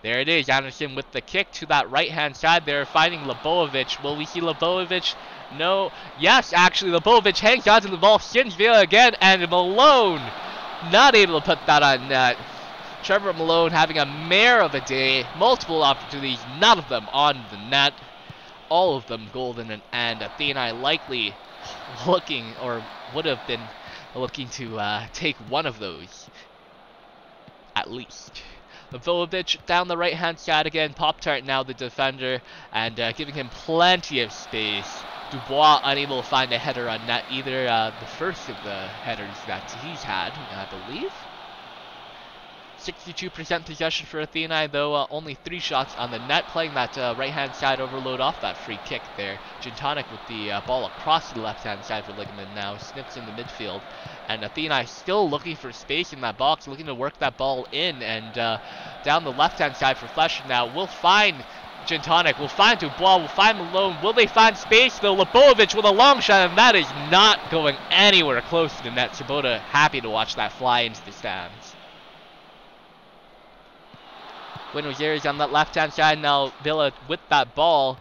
Speaker 1: There it is, Anderson with the kick to that right-hand side there, finding Lebovic. Will we see Lebovic? No. Yes, actually, Lebovic hangs onto the ball, spins Villa again, and Malone not able to put that on net. Trevor Malone having a mare of a day, multiple opportunities, none of them on the net. All of them golden, and Athênai likely looking, or would have been looking to take one of those, at least. Lebovic down the right-hand side again. Pop-Tart now the defender, and giving him plenty of space. Dubois unable to find a header on net either. The first of the headers that he's had, I believe. 62% possession for Athênai, though only 3 shots on the net, playing that right-hand side overload off that free kick there. Gintonic with the ball across the left-hand side for Ligament now, snips in the midfield. And Athênai still looking for space in that box, looking to work that ball in, and down the left-hand side for Fleischer now. We'll find Gintonic, we'll find Dubois, we'll find Malone. Will they find space though? Lebovic with a long shot, and that is not going anywhere close to the net. Sabota happy to watch that fly into the stands. Buenos Aires on that left-hand side now. Villa with that ball.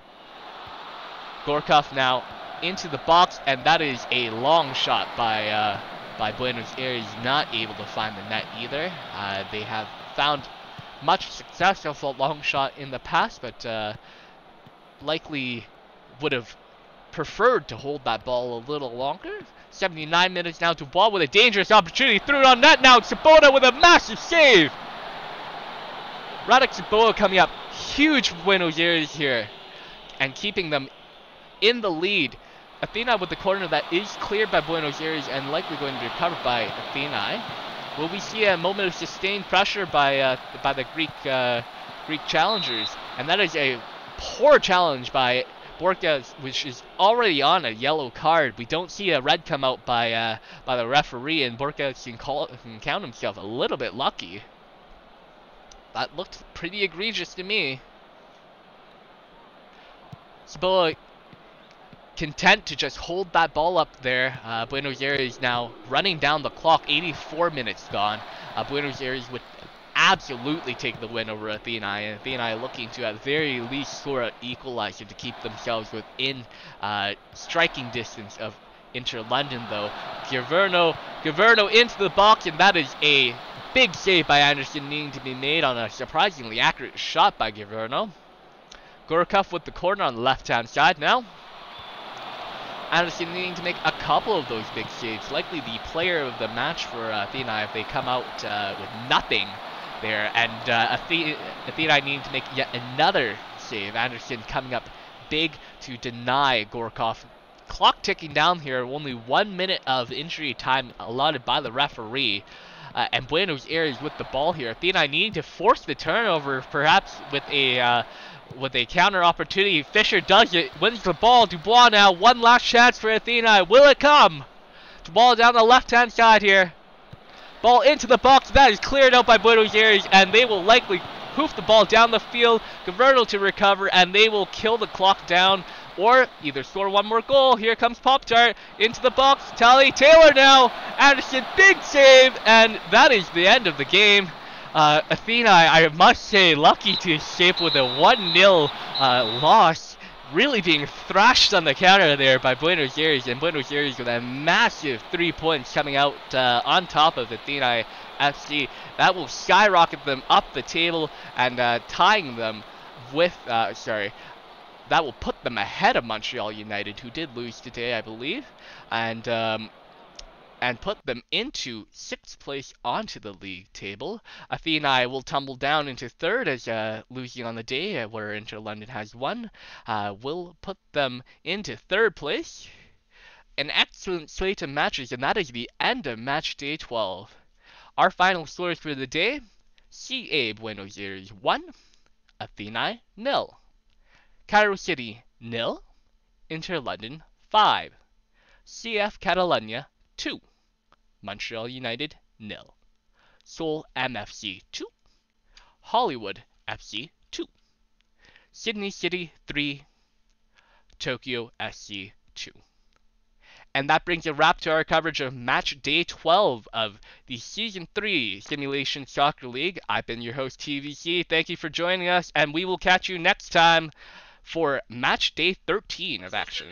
Speaker 1: Gorkov now into the box, and that is a long shot by Buenos Aires, not able to find the net either. They have found much success off a long shot in the past, but likely would have preferred to hold that ball a little longer. 79 minutes now. Dubois with a dangerous opportunity, threw it on net now. Sabota with a massive save. Radek Sabota coming up huge for Buenos Aires here and keeping them in the lead. Athênai with the corner that is cleared by Buenos Aires and likely going to be recovered by Athênai. Will we see a moment of sustained pressure by the Greek challengers? And that is a poor challenge by Borges, which is already on a yellow card. We don't see a red come out by the referee, and Borges can count himself a little bit lucky. That looked pretty egregious to me. Sabota content to just hold that ball up there. Buenos Aires now running down the clock. 84 minutes gone. Buenos Aires would absolutely take the win over Athênai, and Athênai looking to at very least score an equalizer to keep themselves within striking distance of Inter London though. Giverno into the box, and that is a big save by Anderson needing to be made on a surprisingly accurate shot by Giverno. Gorkov with the corner on the left-hand side now. Anderson needing to make a couple of those big saves. Likely the player of the match for Athênai if they come out with nothing there. And Athênai needing to make yet another save. Anderson coming up big to deny Gorkov. Clock ticking down here. Only 1 minute of injury time allotted by the referee. And Buenos Aires with the ball here. Athênai needing to force the turnover, perhaps with a counter opportunity. Fischer does it, wins the ball. Dubois now, one last chance for Athênai. Will it come? Dubois down the left-hand side here. Ball into the box. That is cleared out by Buenos Aires, and they will likely hoof the ball down the field. Giverno to recover, and they will kill the clock down, or either score one more goal. Here comes Pop-Tart into the box. Tally Taylor now. Anderson, big save, and that is the end of the game. Athênai, I must say, lucky to escape with a 1-0 loss. Really being thrashed on the counter there by Buenos Aires, and Buenos Aires with a massive 3 points coming out on top of Athênai FC. That will skyrocket them up the table and tying them with, that will put them ahead of Montreal United, who did lose today, I believe, and put them into 6th place onto the league table. Athênai will tumble down into 3rd as losing on the day, where Inter London has won. Will put them into 3rd place. An excellent slate of matches, and that is the end of match day 12. Our final scores for the day: CA Buenos Aires 1, Athênai 0, Cairo City 0, Inter London 5, CF Catalunya 2, Montreal United 0, Seoul MFC 2, Hollywood FC 2, Sydney City 3, Tokyo SC 2. And that brings a wrap to our coverage of match day 12 of the Season 3 Simulation Soccer League. I've been your host, TVC. Thank you for joining us, and we will catch you next time for match day 13 of action.